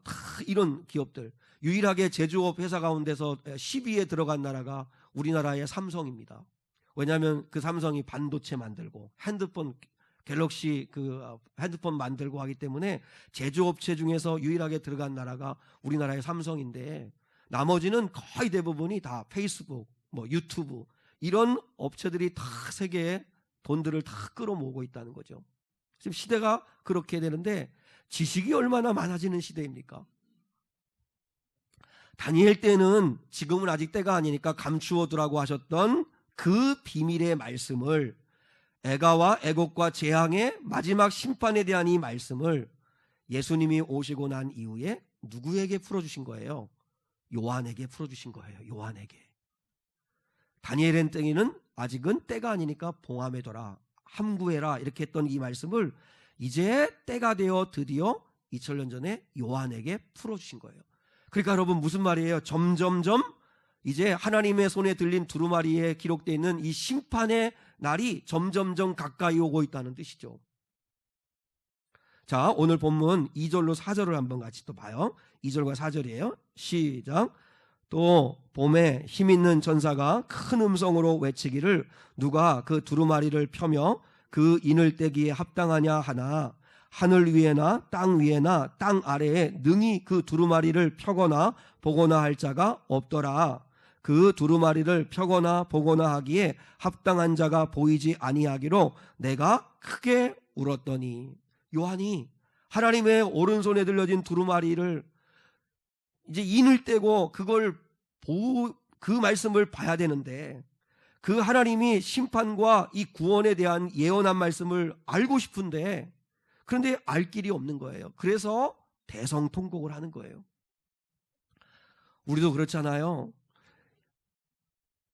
다 이런 기업들. 유일하게 제조업 회사 가운데서 10위에 들어간 나라가 우리나라의 삼성입니다. 왜냐하면 그 삼성이 반도체 만들고 핸드폰, 갤럭시 핸드폰 만들고 하기 때문에 제조업체 중에서 유일하게 들어간 나라가 우리나라의 삼성인데, 나머지는 거의 대부분이 다 페이스북, 유튜브 이런 업체들이 다 세계에 돈들을 다 끌어모으고 있다는 거죠. 지금 시대가 그렇게 되는데, 지식이 얼마나 많아지는 시대입니까? 다니엘 때는, 지금은 아직 때가 아니니까 감추어 두라고 하셨던 그 비밀의 말씀을, 애가와 애곡과 재앙의 마지막 심판에 대한 이 말씀을 예수님이 오시고 난 이후에 누구에게 풀어주신 거예요? 요한에게 풀어주신 거예요. 요한에게. 다니엘의 때는 아직은 때가 아니니까 봉함해둬라, 함구해라 이렇게 했던 이 말씀을 이제 때가 되어 드디어 2000년 전에 요한에게 풀어주신 거예요. 그러니까 여러분, 무슨 말이에요? 점점점 이제 하나님의 손에 들린 두루마리에 기록되어 있는 이 심판의 날이 점점점 가까이 오고 있다는 뜻이죠. 자, 오늘 본문 2절로 4절을 한번 같이 또 봐요. 2절과 4절이에요. 시작. 또 봄에 힘있는 전사가 큰 음성으로 외치기를 누가 그 두루마리를 펴며 그 인을 떼기에 합당하냐 하나 하늘 위에나 땅 위에나 땅 아래에 능히 그 두루마리를 펴거나 보거나 할 자가 없더라. 그 두루마리를 펴거나 보거나 하기에 합당한 자가 보이지 아니하기로 내가 크게 울었더니. 요한이 하나님의 오른손에 들려진 두루마리를 이제 인을 떼고 그 말씀을 봐야 되는데 그 하나님이 심판과 이 구원에 대한 예언한 말씀을 알고 싶은데 그런데 알 길이 없는 거예요. 그래서 대성통곡을 하는 거예요. 우리도 그렇잖아요.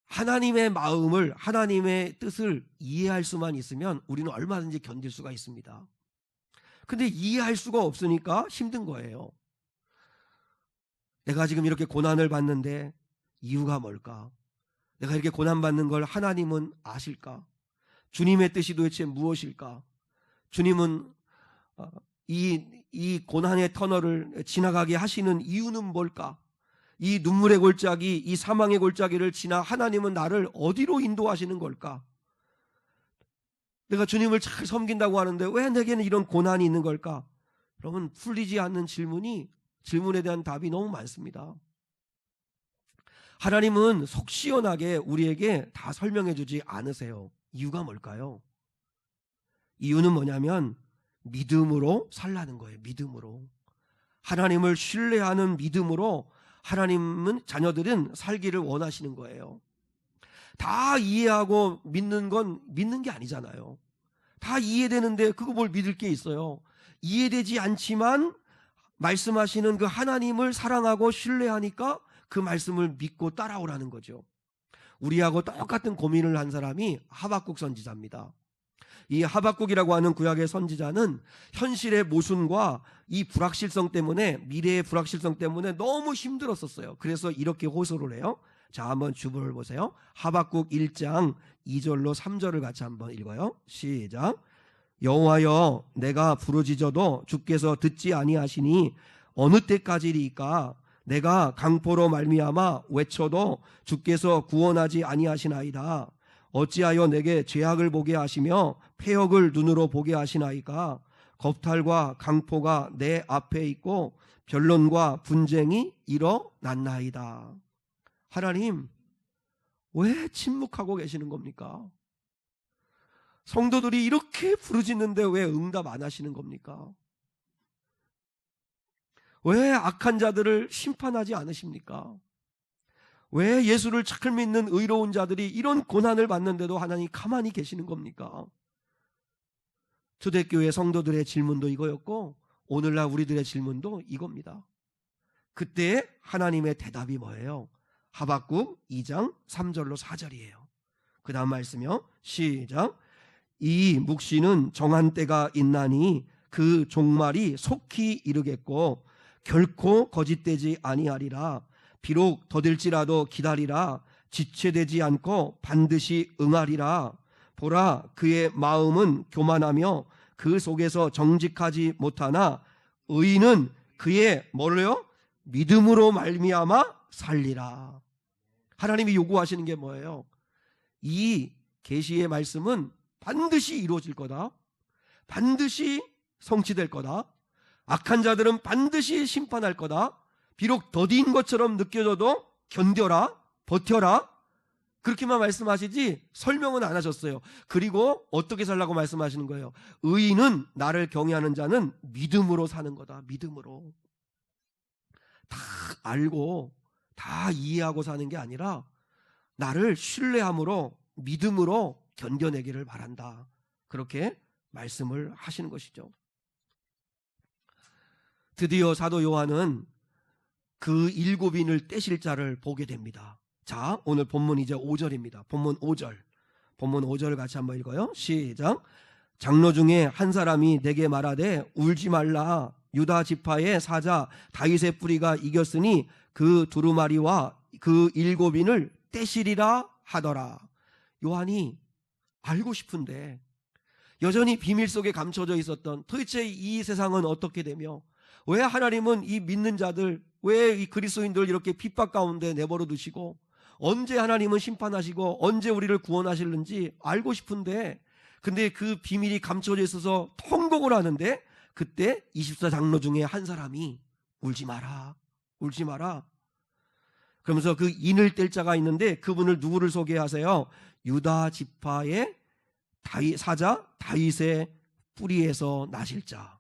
하나님의 마음을, 하나님의 뜻을 이해할 수만 있으면 우리는 얼마든지 견딜 수가 있습니다. 근데 이해할 수가 없으니까 힘든 거예요. 내가 지금 이렇게 고난을 받는데 이유가 뭘까? 내가 이렇게 고난받는 걸 하나님은 아실까? 주님의 뜻이 도대체 무엇일까? 주님은 이 고난의 터널을 지나가게 하시는 이유는 뭘까? 이 눈물의 골짜기, 이 사망의 골짜기를 지나 하나님은 나를 어디로 인도하시는 걸까? 내가 주님을 잘 섬긴다고 하는데 왜 내게는 이런 고난이 있는 걸까? 여러분, 풀리지 않는 질문에 대한 답이 너무 많습니다. 하나님은 속 시원하게 우리에게 다 설명해 주지 않으세요. 이유가 뭘까요? 이유는 뭐냐면 믿음으로 살라는 거예요. 믿음으로. 하나님을 신뢰하는 믿음으로 하나님은 자녀들은 살기를 원하시는 거예요. 다 이해하고 믿는 건 믿는 게 아니잖아요. 다 이해되는데 그거 뭘 믿을 게 있어요. 이해되지 않지만 말씀하시는 그 하나님을 사랑하고 신뢰하니까 그 말씀을 믿고 따라오라는 거죠. 우리하고 똑같은 고민을 한 사람이 하박국 선지자입니다. 이 하박국이라고 하는 구약의 선지자는 현실의 모순과 이 불확실성 때문에, 미래의 불확실성 때문에 너무 힘들었었어요. 그래서 이렇게 호소를 해요. 자, 한번 주보를 보세요. 하박국 1장 2절로 3절을 같이 한번 읽어요. 시작. 여호와여, 내가 부르짖어도 주께서 듣지 아니하시니 어느 때까지리까? 내가 강포로 말미암아 외쳐도 주께서 구원하지 아니하시나이다. 어찌하여 내게 죄악을 보게 하시며 패역을 눈으로 보게 하시나이까? 겁탈과 강포가 내 앞에 있고 변론과 분쟁이 일어났나이다. 하나님, 왜 침묵하고 계시는 겁니까? 성도들이 이렇게 부르짖는데 왜 응답 안 하시는 겁니까? 왜 악한 자들을 심판하지 않으십니까? 왜 예수를 잘 믿는 의로운 자들이 이런 고난을 받는데도 하나님 가만히 계시는 겁니까? 초대교회 성도들의 질문도 이거였고 오늘날 우리들의 질문도 이겁니다. 그때 하나님의 대답이 뭐예요? 하박국 2장 3절로 4절이에요. 그 다음 말씀이요. 시작. 이 묵시는 정한 때가 있나니 그 종말이 속히 이르겠고 결코 거짓되지 아니하리라. 비록 더딜지라도 기다리라. 지체되지 않고 반드시 응하리라. 보라, 그의 마음은 교만하며 그 속에서 정직하지 못하나 의인은 그의 뭐를요? 믿음으로 말미암아 살리라. 하나님이 요구하시는 게 뭐예요? 이 계시의 말씀은 반드시 이루어질 거다. 반드시 성취될 거다. 악한 자들은 반드시 심판할 거다. 비록 더딘 것처럼 느껴져도 견뎌라, 버텨라. 그렇게만 말씀하시지 설명은 안 하셨어요. 그리고 어떻게 살라고 말씀하시는 거예요? 의인은 나를 경외하는 자는 믿음으로 사는 거다. 믿음으로. 다 알고 다 이해하고 사는 게 아니라 나를 신뢰함으로 믿음으로 견뎌내기를 바란다. 그렇게 말씀을 하시는 것이죠. 드디어 사도 요한은 그 7인을 떼실 자를 보게 됩니다. 자, 오늘 본문 이제 5절입니다. 본문 5절. 본문 5절을 같이 한번 읽어요. 시작. 장로 중에 한 사람이 내게 말하되 울지 말라. 유다 지파의 사자 다윗의 뿌리가 이겼으니 그 두루마리와 그 7인을 떼시리라 하더라. 요한이 알고 싶은데 여전히 비밀 속에 감춰져 있었던 도대체 이 세상은 어떻게 되며 왜 하나님은 이 믿는 자들, 왜 이 그리스도인들 이렇게 핍박 가운데 내버려 두시고 언제 하나님은 심판하시고 언제 우리를 구원하실는지 알고 싶은데, 근데 그 비밀이 감춰져 있어서 통곡을 하는데 그때 24장로 중에 한 사람이 울지 마라, 울지 마라 그러면서 그 인을 뗄 자가 있는데 그분을 누구를 소개하세요? 유다 지파의 사자 다윗의 뿌리에서 나실 자.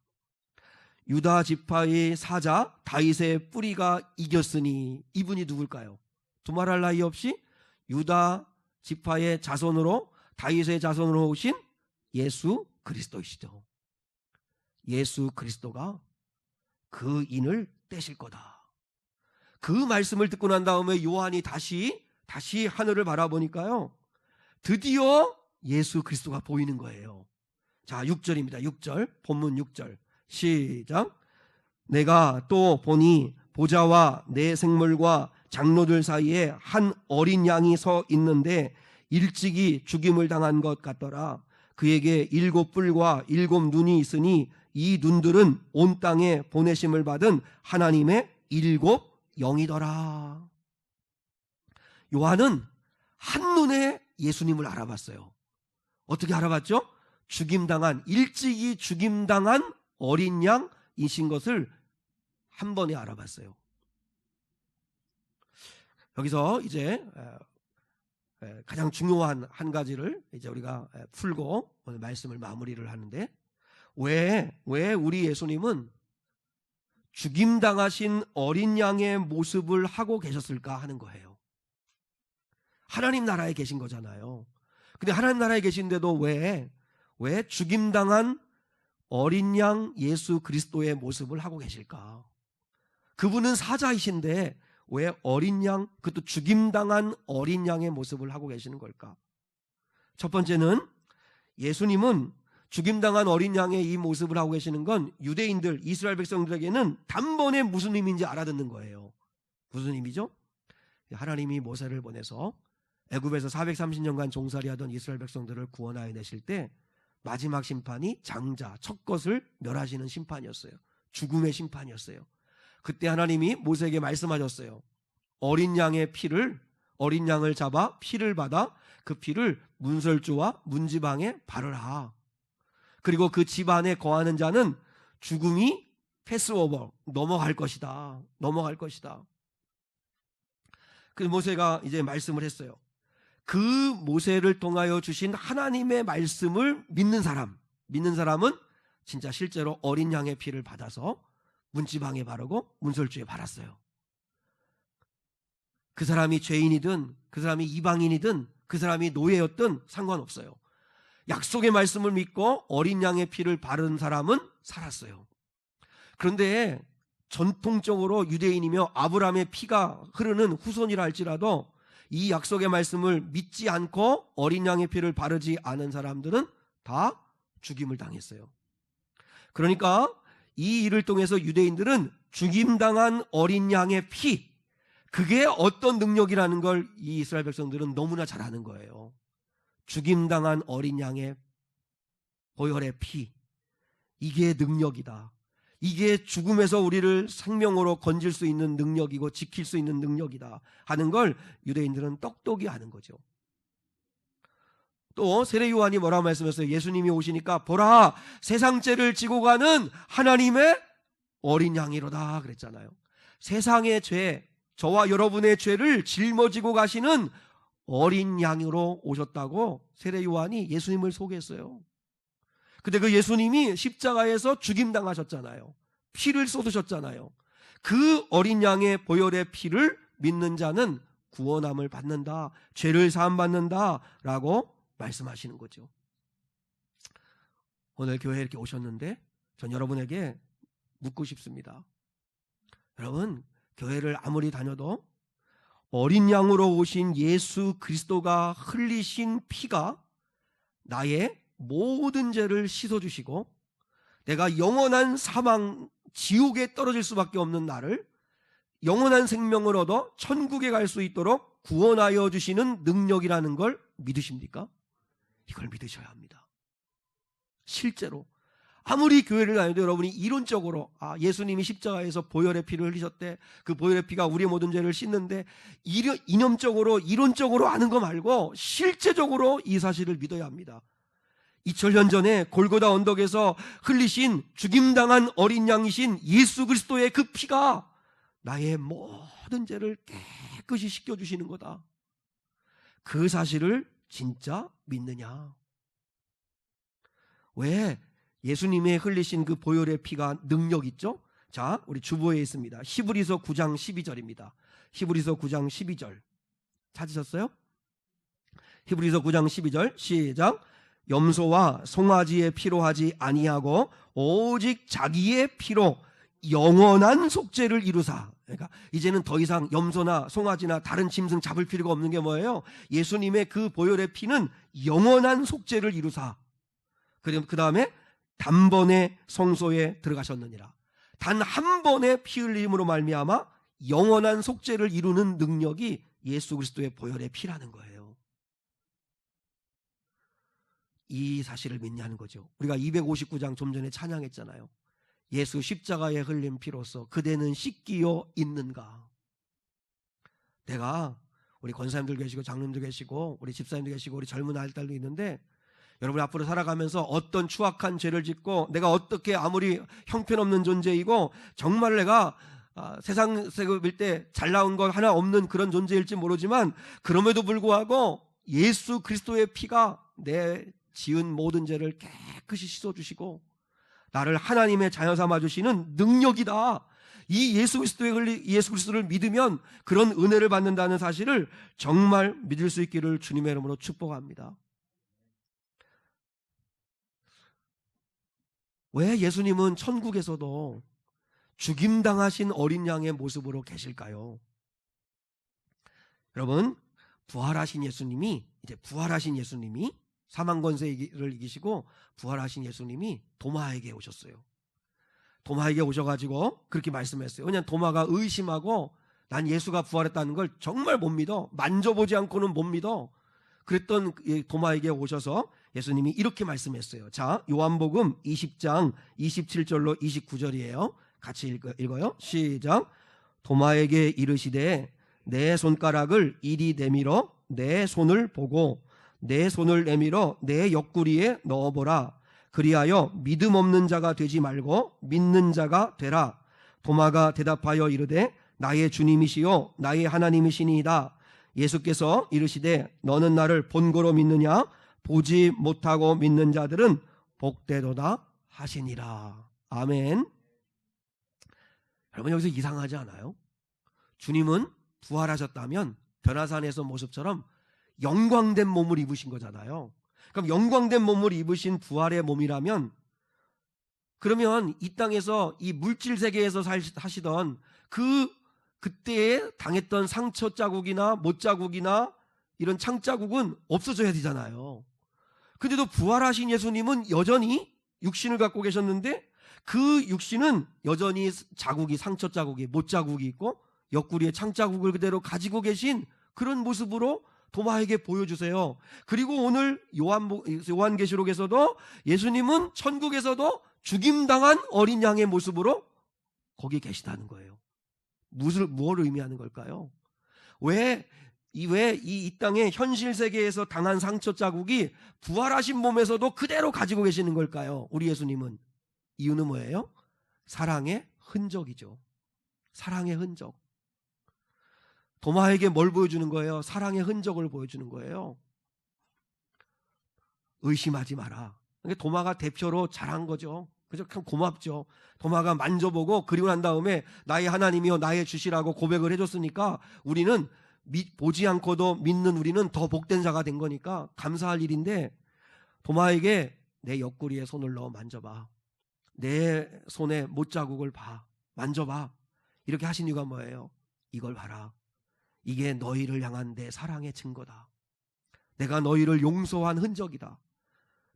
유다 지파의 사자 다윗의 뿌리가 이겼으니 이분이 누굴까요? 두말할 나위 없이 유다 지파의 자손으로, 다윗의 자손으로 오신 예수 그리스도이시죠. 예수 그리스도가 그 인을 떼실 거다. 그 말씀을 듣고 난 다음에 요한이 다시 하늘을 바라보니까요, 드디어 예수 그리스도가 보이는 거예요. 자, 6절입니다. 6절, 본문 6절 시작. 내가 또 보니 보좌와 내 생물과 장로들 사이에 한 어린 양이 서 있는데 일찍이 죽임을 당한 것 같더라. 그에게 7뿔과 7눈이 있으니 이 눈들은 온 땅에 보내심을 받은 하나님의 7 영이더라. 요한은 한눈에 예수님을 알아봤어요. 어떻게 알아봤죠? 일찍이 죽임당한 어린 양이신 것을 한 번에 알아봤어요. 여기서 이제 가장 중요한 한 가지를 이제 우리가 풀고 오늘 말씀을 마무리를 하는데, 왜 우리 예수님은 죽임당하신 어린 양의 모습을 하고 계셨을까 하는 거예요. 하나님 나라에 계신 거잖아요. 근데 하나님 나라에 계신데도 왜 죽임당한 어린 양 예수 그리스도의 모습을 하고 계실까? 그분은 사자이신데 왜 어린 양, 그것도 죽임당한 어린 양의 모습을 하고 계시는 걸까? 첫 번째는 예수님은 죽임당한 어린 양의 이 모습을 하고 계시는 건 유대인들, 이스라엘 백성들에게는 단번에 무슨 의미인지 알아듣는 거예요. 무슨 의미죠? 하나님이 모세를 보내서 애굽에서 430년간 종살이하던 이스라엘 백성들을 구원하여 내실 때 마지막 심판이 장자, 첫 것을 멸하시는 심판이었어요. 죽음의 심판이었어요. 그때 하나님이 모세에게 말씀하셨어요. 어린 양을 잡아 피를 받아 그 피를 문설주와 문지방에 바르라. 그리고 그 집안에 거하는 자는 죽음이 패스오버, 넘어갈 것이다. 그 모세가 이제 말씀을 했어요. 그 모세를 통하여 주신 하나님의 말씀을 믿는 사람은 진짜 실제로 어린 양의 피를 받아서 문지방에 바르고 문설주에 바랐어요. 그 사람이 죄인이든 그 사람이 이방인이든 그 사람이 노예였든 상관없어요. 약속의 말씀을 믿고 어린 양의 피를 바른 사람은 살았어요. 그런데 전통적으로 유대인이며 아브라함의 피가 흐르는 후손이라 할지라도 이 약속의 말씀을 믿지 않고 어린 양의 피를 바르지 않은 사람들은 다 죽임을 당했어요. 그러니까 이 일을 통해서 유대인들은 죽임당한 어린 양의 피, 그게 어떤 능력이라는 걸 이 이스라엘 백성들은 너무나 잘 아는 거예요. 죽임당한 어린 양의 보혈의 피, 이게 능력이다. 이게 죽음에서 우리를 생명으로 건질 수 있는 능력이고 지킬 수 있는 능력이다 하는 걸 유대인들은 똑똑히 아는 거죠. 또 세례 요한이 뭐라고 말씀했어요? 예수님이 오시니까 보라, 세상 죄를 지고 가는 하나님의 어린 양이로다 그랬잖아요. 세상의 죄, 저와 여러분의 죄를 짊어지고 가시는 어린 양으로 오셨다고 세례 요한이 예수님을 소개했어요. 근데 그 예수님이 십자가에서 죽임당하셨잖아요. 피를 쏟으셨잖아요. 그 어린 양의 보혈의 피를 믿는 자는 구원함을 받는다, 죄를 사함받는다 라고 말씀하시는 거죠. 오늘 교회에 이렇게 오셨는데 전 여러분에게 묻고 싶습니다. 여러분, 교회를 아무리 다녀도 어린 양으로 오신 예수 그리스도가 흘리신 피가 나의 모든 죄를 씻어주시고 내가 영원한 사망, 지옥에 떨어질 수밖에 없는 나를 영원한 생명을 얻어 천국에 갈 수 있도록 구원하여 주시는 능력이라는 걸 믿으십니까? 이걸 믿으셔야 합니다. 실제로. 아무리 교회를 다녀도 여러분이 이론적으로 예수님이 십자가에서 보혈의 피를 흘리셨대, 그 보혈의 피가 우리의 모든 죄를 씻는데, 이념적으로 이론적으로 아는 거 말고 실제적으로 이 사실을 믿어야 합니다. 2000년 전에 골고다 언덕에서 흘리신 죽임당한 어린 양이신 예수 그리스도의 그 피가 나의 모든 죄를 깨끗이 씻겨주시는 거다. 그 사실을 진짜 믿느냐? 왜 예수님의 흘리신 그 보혈의 피가 능력 있죠? 자, 우리 주보에 있습니다. 히브리서 9장 12절입니다. 히브리서 9장 12절 찾으셨어요? 히브리서 9장 12절 시작. 염소와 송아지의 피로 하지 아니하고 오직 자기의 피로 영원한 속죄를 이루사. 그러니까 이제는 더 이상 염소나 송아지나 다른 짐승 잡을 필요가 없는 게 뭐예요? 예수님의 그 보혈의 피는 영원한 속죄를 이루사. 그 다음에 단번에 성소에 들어가셨느니라. 단 한 번의 피 흘림으로 말미암아 영원한 속죄를 이루는 능력이 예수 그리스도의 보혈의 피라는 거예요. 이 사실을 믿냐는 거죠. 우리가 259장 좀 전에 찬양했잖아요. 예수 십자가에 흘린 피로써 그대는 씻기어 있는가. 내가 우리 권사님들 계시고 장로님들 계시고 우리 집사님들 계시고 우리 젊은 아이들도 있는데, 여러분 앞으로 살아가면서 어떤 추악한 죄를 짓고 내가 어떻게 아무리 형편없는 존재이고 정말 내가 세상에서 볼 때 잘 나온 것 하나 없는 그런 존재일지 모르지만, 그럼에도 불구하고 예수 그리스도의 피가 내 지은 모든 죄를 깨끗이 씻어주시고 나를 하나님의 자녀 삼아주시는 능력이다. 이 예수 그리스도를 믿으면 그런 은혜를 받는다는 사실을 정말 믿을 수 있기를 주님의 이름으로 축복합니다. 왜 예수님은 천국에서도 죽임당하신 어린 양의 모습으로 계실까요? 여러분, 부활하신 예수님이 사망 권세를 이기시고 부활하신 예수님이 도마에게 오셨어요. 도마에게 오셔가지고 그렇게 말씀했어요. 왜냐하면 도마가 의심하고 난 예수가 부활했다는 걸 정말 못 믿어, 만져보지 않고는 못 믿어. 그랬던 도마에게 오셔서 예수님이 이렇게 말씀했어요. 자, 요한복음 20장 27절로 29절이에요. 같이 읽어요. 시작. 도마에게 이르시되 내 손가락을 이리 내밀어 내 손을 보고 내 손을 내밀어 내 옆구리에 넣어보라. 그리하여 믿음 없는 자가 되지 말고 믿는 자가 되라. 도마가 대답하여 이르되 나의 주님이시요 나의 하나님이시니이다. 예수께서 이르시되 너는 나를 본고로 믿느냐? 보지 못하고 믿는 자들은 복되도다 하시니라. 아멘. 여러분, 여기서 이상하지 않아요? 주님은 부활하셨다면 변화산에서 모습처럼 영광된 몸을 입으신 거잖아요. 그럼 영광된 몸을 입으신 부활의 몸이라면, 그러면 이 땅에서 이 물질 세계에서 하시던 그때에 당했던 상처 자국이나 못 자국이나 이런 창 자국은 없어져야 되잖아요. 근데도 부활하신 예수님은 여전히 육신을 갖고 계셨는데 그 육신은 여전히 자국이, 상처 자국이, 못 자국이 있고 옆구리에 창 자국을 그대로 가지고 계신 그런 모습으로 도마에게 보여주세요. 그리고 오늘 요한계시록에서도 예수님은 천국에서도 죽임당한 어린 양의 모습으로 거기 계시다는 거예요. 무엇을 의미하는 걸까요? 왜 이 땅의 현실 세계에서 당한 상처 자국이 부활하신 몸에서도 그대로 가지고 계시는 걸까요? 우리 예수님은. 이유는 뭐예요? 사랑의 흔적이죠. 사랑의 흔적. 도마에게 뭘 보여주는 거예요? 사랑의 흔적을 보여주는 거예요. 의심하지 마라. 그러니까 도마가 대표로 잘한 거죠. 그죠? 참 고맙죠. 도마가 만져보고 그리고 난 다음에 나의 하나님이여 나의 주시라고 고백을 해줬으니까 우리는 보지 않고도 믿는 우리는 더 복된 자가 된 거니까 감사할 일인데, 도마에게 내 옆구리에 손을 넣어 만져봐. 내 손에 못자국을 봐. 만져봐. 이렇게 하신 이유가 뭐예요? 이걸 봐라. 이게 너희를 향한 내 사랑의 증거다. 내가 너희를 용서한 흔적이다.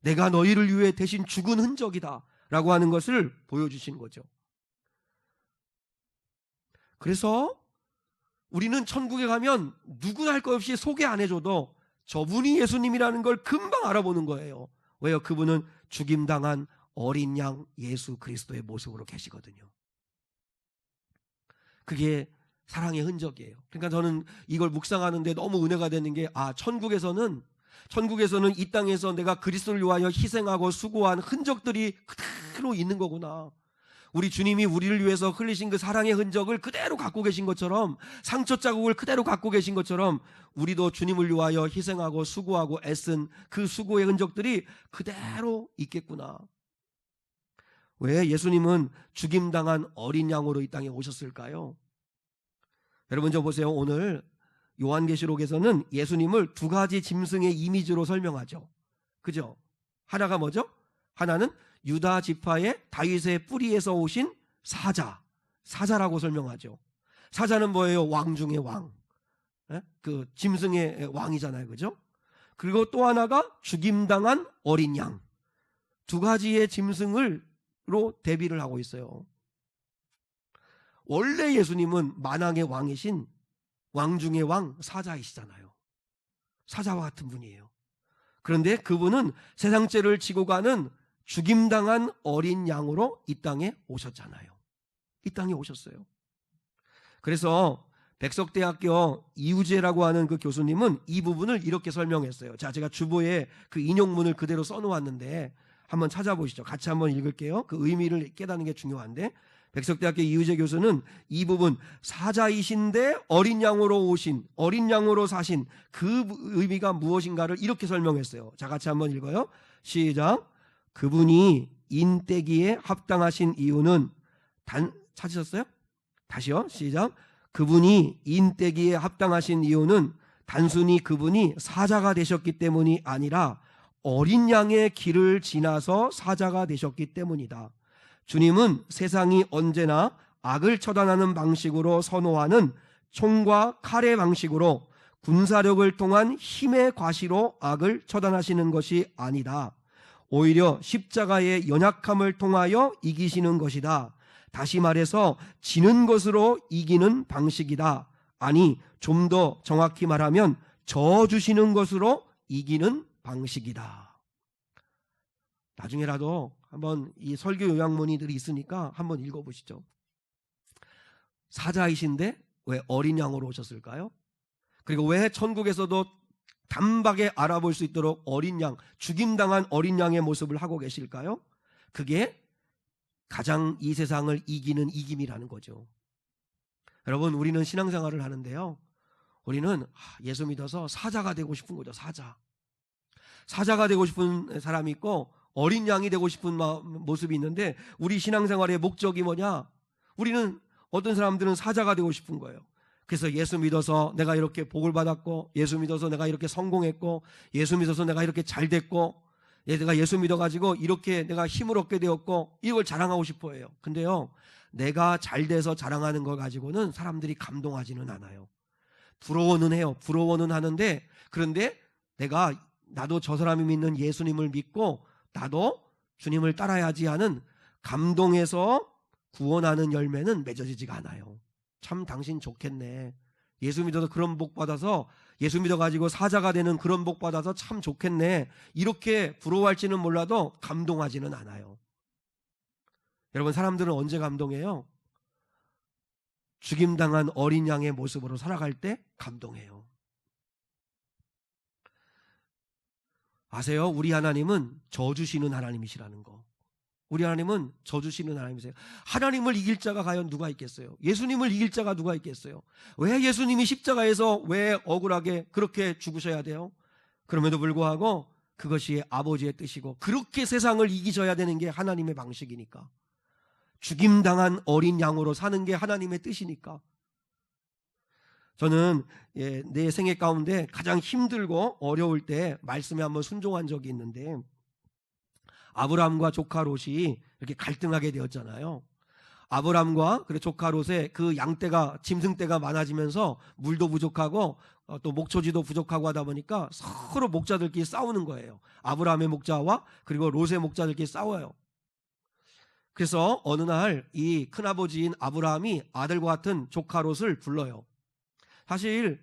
내가 너희를 위해 대신 죽은 흔적이다. 라고 하는 것을 보여주신 거죠. 그래서 우리는 천국에 가면 누구나 할 것 없이 소개 안 해줘도 저분이 예수님이라는 걸 금방 알아보는 거예요. 왜요? 그분은 죽임당한 어린 양 예수 그리스도의 모습으로 계시거든요. 그게 사랑의 흔적이에요. 그러니까 저는 이걸 묵상하는데 너무 은혜가 되는 게, 천국에서는 이 땅에서 내가 그리스도를 위하여 희생하고 수고한 흔적들이 그대로 있는 거구나. 우리 주님이 우리를 위해서 흘리신 그 사랑의 흔적을 그대로 갖고 계신 것처럼, 상처 자국을 그대로 갖고 계신 것처럼, 우리도 주님을 위하여 희생하고 수고하고 애쓴 그 수고의 흔적들이 그대로 있겠구나. 왜 예수님은 죽임당한 어린 양으로 이 땅에 오셨을까요? 여러분, 저 보세요. 오늘 요한계시록에서는 예수님을 두 가지 짐승의 이미지로 설명하죠. 그죠? 하나가 뭐죠? 하나는 유다 지파의 다윗의 뿌리에서 오신 사자라고 설명하죠. 사자는 뭐예요? 왕 중의 왕. 그 짐승의 왕이잖아요. 그죠? 그리고 또 하나가 죽임당한 어린 양. 두 가지의 짐승으로 대비를 하고 있어요. 원래 예수님은 만왕의 왕이신 왕 중의 왕 사자이시잖아요. 사자와 같은 분이에요. 그런데 그분은 세상 죄를 지고 가는 죽임당한 어린 양으로 이 땅에 오셨잖아요. 이 땅에 오셨어요. 그래서 백석대학교 이우재라고 하는 그 교수님은 이 부분을 이렇게 설명했어요. 자, 제가 주보에 그 인용문을 그대로 써놓았는데 한번 찾아보시죠. 같이 한번 읽을게요. 그 의미를 깨닫는 게 중요한데, 백석대학교 이우재 교수는 이 부분, 사자이신데 어린 양으로 사신 그 의미가 무엇인가를 이렇게 설명했어요. 자, 같이 한번 읽어요. 시작. 그분이 인떼기에 합당하신 이유는 찾으셨어요? 다시요. 시작. 그분이 인떼기에 합당하신 이유는 단순히 그분이 사자가 되셨기 때문이 아니라 어린 양의 길을 지나서 사자가 되셨기 때문이다. 주님은 세상이 언제나 악을 처단하는 방식으로 선호하는 총과 칼의 방식으로, 군사력을 통한 힘의 과시로 악을 처단하시는 것이 아니다. 오히려 십자가의 연약함을 통하여 이기시는 것이다. 다시 말해서 지는 것으로 이기는 방식이다. 아니, 좀 더 정확히 말하면 져주시는 것으로 이기는 방식이다. 나중에라도 한번 이 설교 요약문이들이 있으니까 한번 읽어보시죠. 사자이신데 왜 어린 양으로 오셨을까요? 그리고 왜 천국에서도 단박에 알아볼 수 있도록 어린 양, 죽임당한 어린 양의 모습을 하고 계실까요? 그게 가장 이 세상을 이기는 이김이라는 거죠. 여러분, 우리는 신앙생활을 하는데요, 우리는 예수 믿어서 사자가 되고 싶은 거죠. 사자가 되고 싶은 사람이 있고 어린 양이 되고 싶은 모습이 있는데, 우리 신앙생활의 목적이 뭐냐? 우리는, 어떤 사람들은 사자가 되고 싶은 거예요. 그래서 예수 믿어서 내가 이렇게 복을 받았고, 예수 믿어서 내가 이렇게 성공했고, 예수 믿어서 내가 이렇게 잘 됐고, 내가 예수 믿어가지고 이렇게 내가 힘을 얻게 되었고, 이걸 자랑하고 싶어 해요. 근데요, 내가 잘 돼서 자랑하는 걸 가지고는 사람들이 감동하지는 않아요. 부러워는 해요. 부러워는 하는데, 그런데 나도 저 사람이 믿는 예수님을 믿고 나도 주님을 따라야지 하는 감동에서 구원하는 열매는 맺어지지가 않아요. 참 당신 좋겠네. 예수 믿어서 그런 복 받아서, 예수 믿어가지고 사자가 되는 그런 복 받아서 참 좋겠네. 이렇게 부러워할지는 몰라도 감동하지는 않아요. 여러분, 사람들은 언제 감동해요? 죽임당한 어린 양의 모습으로 살아갈 때 감동해요. 아세요? 우리 하나님은 져주시는 하나님이시라는 거. 우리 하나님은 져주시는 하나님이세요. 하나님을 이길 자가 과연 누가 있겠어요? 예수님을 이길 자가 누가 있겠어요? 왜 예수님이 십자가에서 왜 억울하게 그렇게 죽으셔야 돼요? 그럼에도 불구하고 그것이 아버지의 뜻이고, 그렇게 세상을 이기셔야 되는 게 하나님의 방식이니까, 죽임당한 어린 양으로 사는 게 하나님의 뜻이니까. 저는 내 생애 가운데 가장 힘들고 어려울 때 말씀에 한번 순종한 적이 있는데, 아브라함과 조카 롯이 이렇게 갈등하게 되었잖아요. 아브라함과 조카 롯의 그 양떼가, 짐승떼가 많아지면서 물도 부족하고 또 목초지도 부족하고 하다 보니까 서로 목자들끼리 싸우는 거예요. 아브라함의 목자와 그리고 롯의 목자들끼리 싸워요. 그래서 어느 날 이 큰아버지인 아브라함이 아들과 같은 조카 롯을 불러요. 사실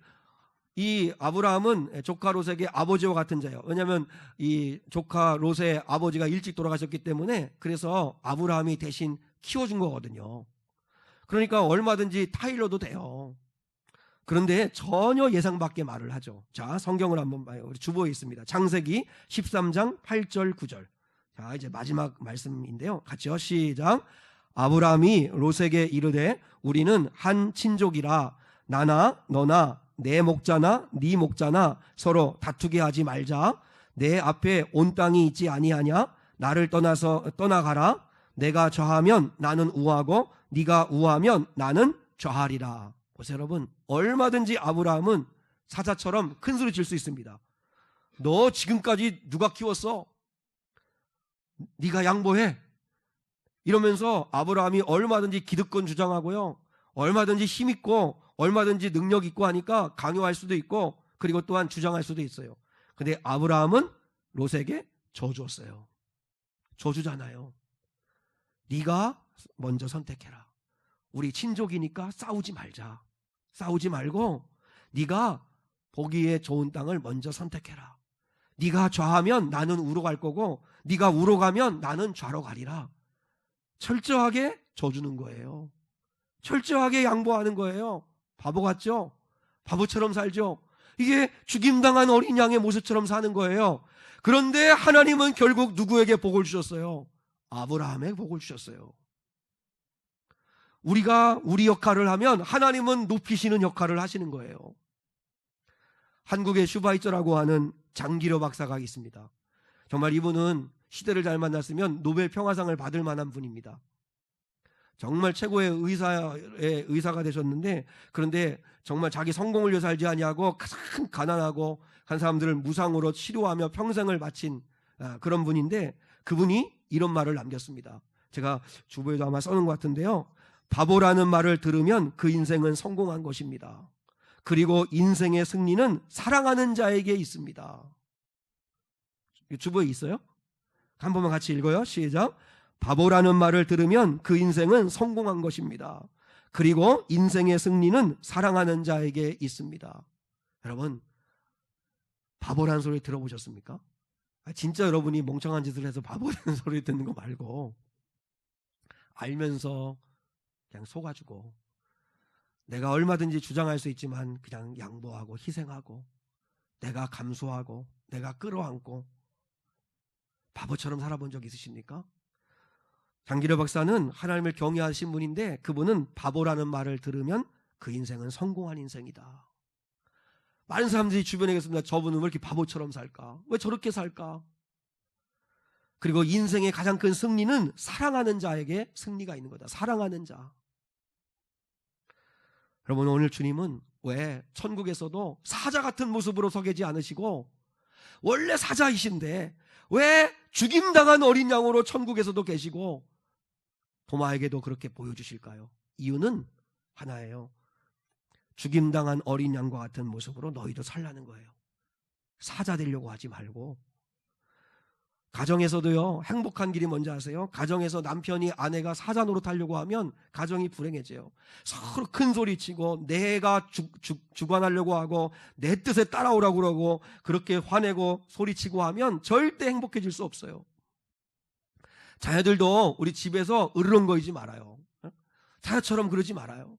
이 아브라함은 조카 롯에게 아버지와 같은 자예요. 왜냐하면 이 조카 롯의 아버지가 일찍 돌아가셨기 때문에, 그래서 아브라함이 대신 키워준 거거든요. 그러니까 얼마든지 타일러도 돼요. 그런데 전혀 예상 밖의 말을 하죠. 자, 성경을 한번 봐요. 우리 주보에 있습니다. 창세기 13장 8절 9절. 자, 이제 마지막 말씀인데요. 같이요. 시작. 아브라함이 롯에게 이르되 우리는 한 친족이라 나나 너나 내 목자나 네 목자나 서로 다투게 하지 말자. 내 앞에 온 땅이 있지 아니하냐? 나를 떠나가라. 내가 좌하면 나는 우하고 네가 우하면 나는 좌하리라. 보세요, 여러분. 얼마든지 아브라함은 사자처럼 큰 소리 칠 수 있습니다. 너 지금까지 누가 키웠어? 네가 양보해. 이러면서 아브라함이 얼마든지 기득권 주장하고요, 얼마든지 힘있고 얼마든지 능력 있고 하니까 강요할 수도 있고, 그리고 또한 주장할 수도 있어요. 근데 아브라함은 롯에게 저주었어요. 저주잖아요. 네가 먼저 선택해라. 우리 친족이니까 싸우지 말자. 싸우지 말고 네가 보기에 좋은 땅을 먼저 선택해라. 네가 좌하면 나는 우로 갈 거고 네가 우로 가면 나는 좌로 가리라. 철저하게 져주는 거예요. 철저하게 양보하는 거예요. 바보 같죠? 바보처럼 살죠? 이게 죽임당한 어린 양의 모습처럼 사는 거예요. 그런데 하나님은 결국 누구에게 복을 주셨어요? 아브라함에게 복을 주셨어요. 우리가 우리 역할을 하면 하나님은 높이시는 역할을 하시는 거예요. 한국의 슈바이처라고 하는 장기려 박사가 있습니다. 정말 이분은 시대를 잘 만났으면 노벨 평화상을 받을 만한 분입니다. 정말 최고의 의사가 되셨는데, 그런데 정말 자기 성공을 위해 살지 아니하고 가장 가난하고 한 사람들을 무상으로 치료하며 평생을 바친 그런 분인데, 그분이 이런 말을 남겼습니다. 제가 주보에도 아마 써놓은 것 같은데요. 바보라는 말을 들으면 그 인생은 성공한 것입니다. 그리고 인생의 승리는 사랑하는 자에게 있습니다. 주보에 있어요? 한 번만 같이 읽어요. 시작. 바보라는 말을 들으면 그 인생은 성공한 것입니다. 그리고 인생의 승리는 사랑하는 자에게 있습니다. 여러분, 바보라는 소리 들어보셨습니까? 진짜 여러분이 멍청한 짓을 해서 바보라는 소리 듣는 거 말고, 알면서 그냥 속아주고, 내가 얼마든지 주장할 수 있지만 그냥 양보하고 희생하고, 내가 감수하고 내가 끌어안고, 바보처럼 살아본 적 있으십니까? 장기려 박사는 하나님을 경외하신 분인데, 그분은 바보라는 말을 들으면 그 인생은 성공한 인생이다. 많은 사람들이 주변에 계십니다. 저분은 왜 이렇게 바보처럼 살까? 왜 저렇게 살까? 그리고 인생의 가장 큰 승리는 사랑하는 자에게 승리가 있는 거다. 사랑하는 자. 여러분, 오늘 주님은 왜 천국에서도 사자 같은 모습으로 서 계지 않으시고, 원래 사자이신데 왜 죽임당한 어린 양으로 천국에서도 계시고 도마에게도 그렇게 보여주실까요? 이유는 하나예요. 죽임당한 어린 양과 같은 모습으로 너희도 살라는 거예요. 사자 되려고 하지 말고. 가정에서도요, 행복한 길이 뭔지 아세요? 가정에서 남편이 아내가 사자 노릇하려고 하면 가정이 불행해져요. 서로 큰 소리치고 내가 주관하려고 하고 내 뜻에 따라오라고 그러고 그렇게 화내고 소리치고 하면 절대 행복해질 수 없어요. 자녀들도 우리 집에서 으르렁거리지 말아요. 자녀처럼 그러지 말아요.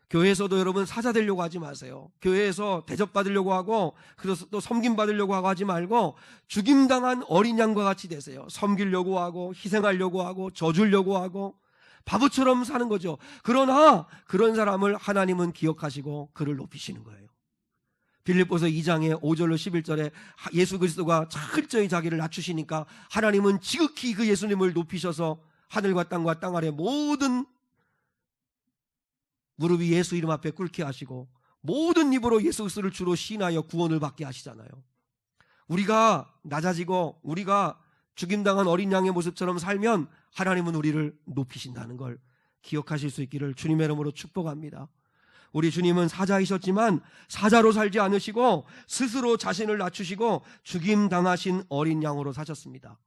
교회에서도 여러분 사자 되려고 하지 마세요. 교회에서 대접받으려고 하고 그래서 또 섬김받으려고 하고 하지 말고 죽임당한 어린 양과 같이 되세요. 섬기려고 하고 희생하려고 하고 져주려고 하고 바보처럼 사는 거죠. 그러나 그런 사람을 하나님은 기억하시고 그를 높이시는 거예요. 빌립보서 2장의 5절로 11절에 예수 그리스도가 철저히 자기를 낮추시니까 하나님은 지극히 그 예수님을 높이셔서 하늘과 땅과 땅 아래 모든 무릎이 예수 이름 앞에 꿇게 하시고 모든 입으로 예수 그리스도를 주로 시인하여 구원을 받게 하시잖아요. 우리가 낮아지고 우리가 죽임당한 어린 양의 모습처럼 살면 하나님은 우리를 높이신다는 걸 기억하실 수 있기를 주님의 이름으로 축복합니다. 우리 주님은 사자이셨지만 사자로 살지 않으시고 스스로 자신을 낮추시고 죽임당하신 어린 양으로 사셨습니다.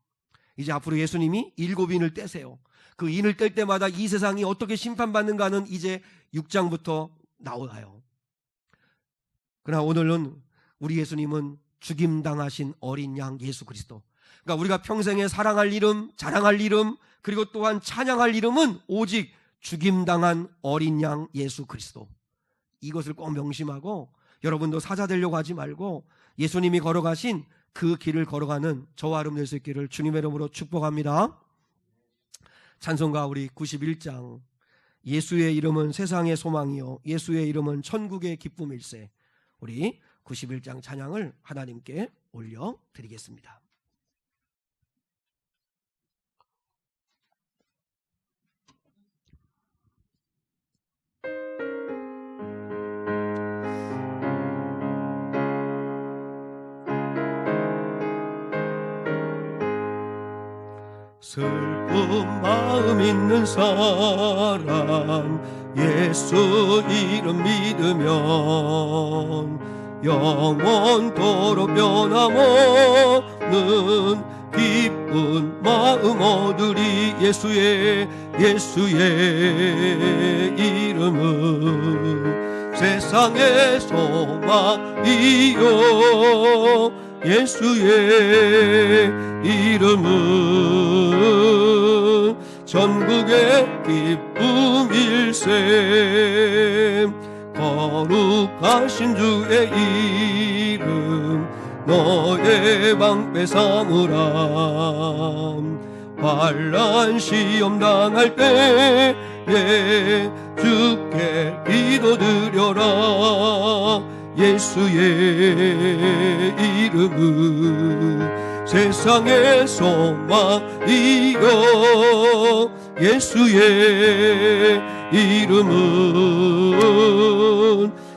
이제 앞으로 예수님이 7인을 떼세요. 그 인을 뗄 때마다 이 세상이 어떻게 심판받는가는 이제 6장부터 나오나요. 그러나 오늘은 우리 예수님은 죽임당하신 어린 양 예수 그리스도. 그러니까 우리가 평생에 사랑할 이름, 자랑할 이름, 그리고 또한 찬양할 이름은 오직 죽임당한 어린 양 예수 그리스도. 이것을 꼭 명심하고 여러분도 사자 되려고 하지 말고 예수님이 걸어가신 그 길을 걸어가는 저와 여러분 될 수 있기를 주님의 이름으로 축복합니다. 찬송가 우리 91장, 예수의 이름은 세상의 소망이요 예수의 이름은 천국의 기쁨일세. 우리 91장 찬양을 하나님께 올려드리겠습니다. 슬픈 마음 있는 사람 예수 이름 믿으면 영원토록 변함없는 기쁜 마음 얻으리. 예수의 이름은 세상의 소망이요 예수의 이름은 전국의 기쁨일세. 거룩하신 주의 이름 너의 방패 삼으라. 환난 시험 당할 때에 주께 기도드려라. 예수의 이름은 세상의 소망이요 예수의 이름은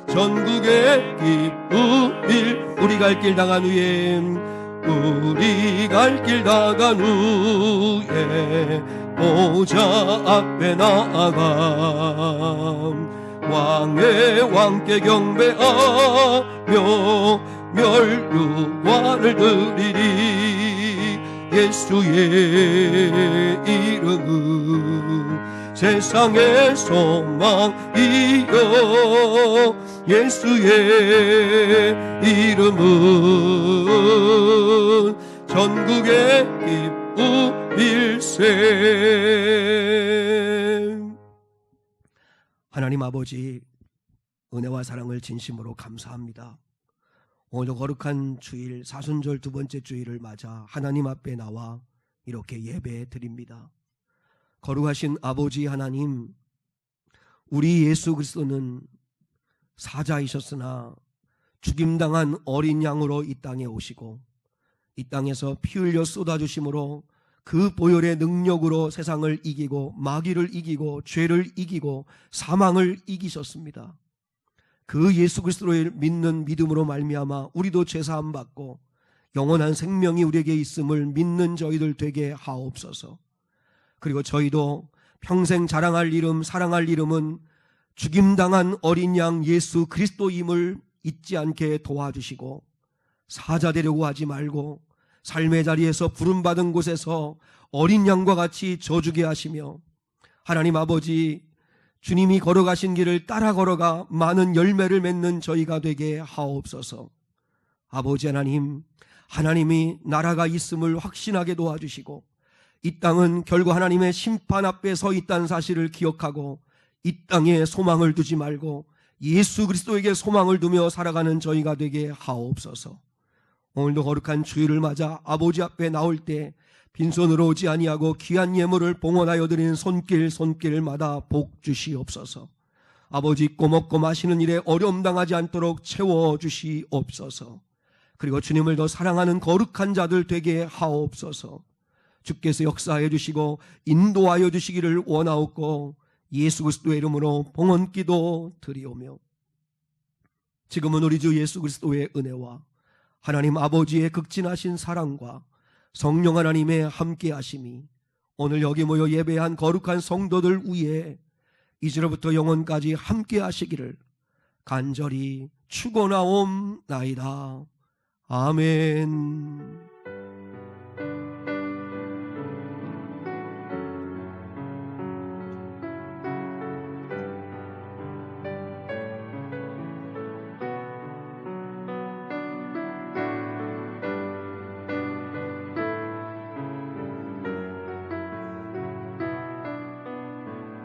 전국의 기쁨일. 우리 갈 길 나간 후에 우리 갈 길 나간 후에 보좌 앞에 나아가 왕의 왕께 경배하며 멸류관을 드리리. 예수의 이름은 세상의 소망이요 예수의 이름은 전국의 기쁨일세. 하나님 아버지, 은혜와 사랑을 진심으로 감사합니다. 오늘도 거룩한 주일, 사순절 두 번째 주일을 맞아 하나님 앞에 나와 이렇게 예배 드립니다. 거룩하신 아버지 하나님, 우리 예수 그리스도는 사자이셨으나 죽임당한 어린 양으로 이 땅에 오시고 이 땅에서 피 흘려 쏟아주심으로 그 보혈의 능력으로 세상을 이기고 마귀를 이기고 죄를 이기고 사망을 이기셨습니다. 그 예수 그리스도를 믿는 믿음으로 말미암아 우리도 죄사함 받고 영원한 생명이 우리에게 있음을 믿는 저희들 되게 하옵소서. 그리고 저희도 평생 자랑할 이름, 사랑할 이름은 죽임당한 어린 양 예수 그리스도임을 잊지 않게 도와주시고 사자 되려고 하지 말고 삶의 자리에서 부름받은 곳에서 어린 양과 같이 져주게 하시며 하나님 아버지, 주님이 걸어가신 길을 따라 걸어가 많은 열매를 맺는 저희가 되게 하옵소서. 아버지 하나님, 하나님이 나라가 있음을 확신하게 도와주시고 이 땅은 결국 하나님의 심판 앞에 서 있다는 사실을 기억하고 이 땅에 소망을 두지 말고 예수 그리스도에게 소망을 두며 살아가는 저희가 되게 하옵소서. 오늘도 거룩한 주일을 맞아 아버지 앞에 나올 때 빈손으로 오지 아니하고 귀한 예물을 봉헌하여 드리는 손길마다 복 주시옵소서. 아버지, 있고 먹고 마시는 일에 어려움 당하지 않도록 채워주시옵소서. 그리고 주님을 더 사랑하는 거룩한 자들 되게 하옵소서. 주께서 역사해 주시고 인도하여 주시기를 원하옵고 예수 그리스도의 이름으로 봉헌기도 드리오며 지금은 우리 주 예수 그리스도의 은혜와 하나님 아버지의 극진하신 사랑과 성령 하나님의 함께하심이 오늘 여기 모여 예배한 거룩한 성도들 위에 이제로부터 영원까지 함께하시기를 간절히 축원하옵나이다. 아멘.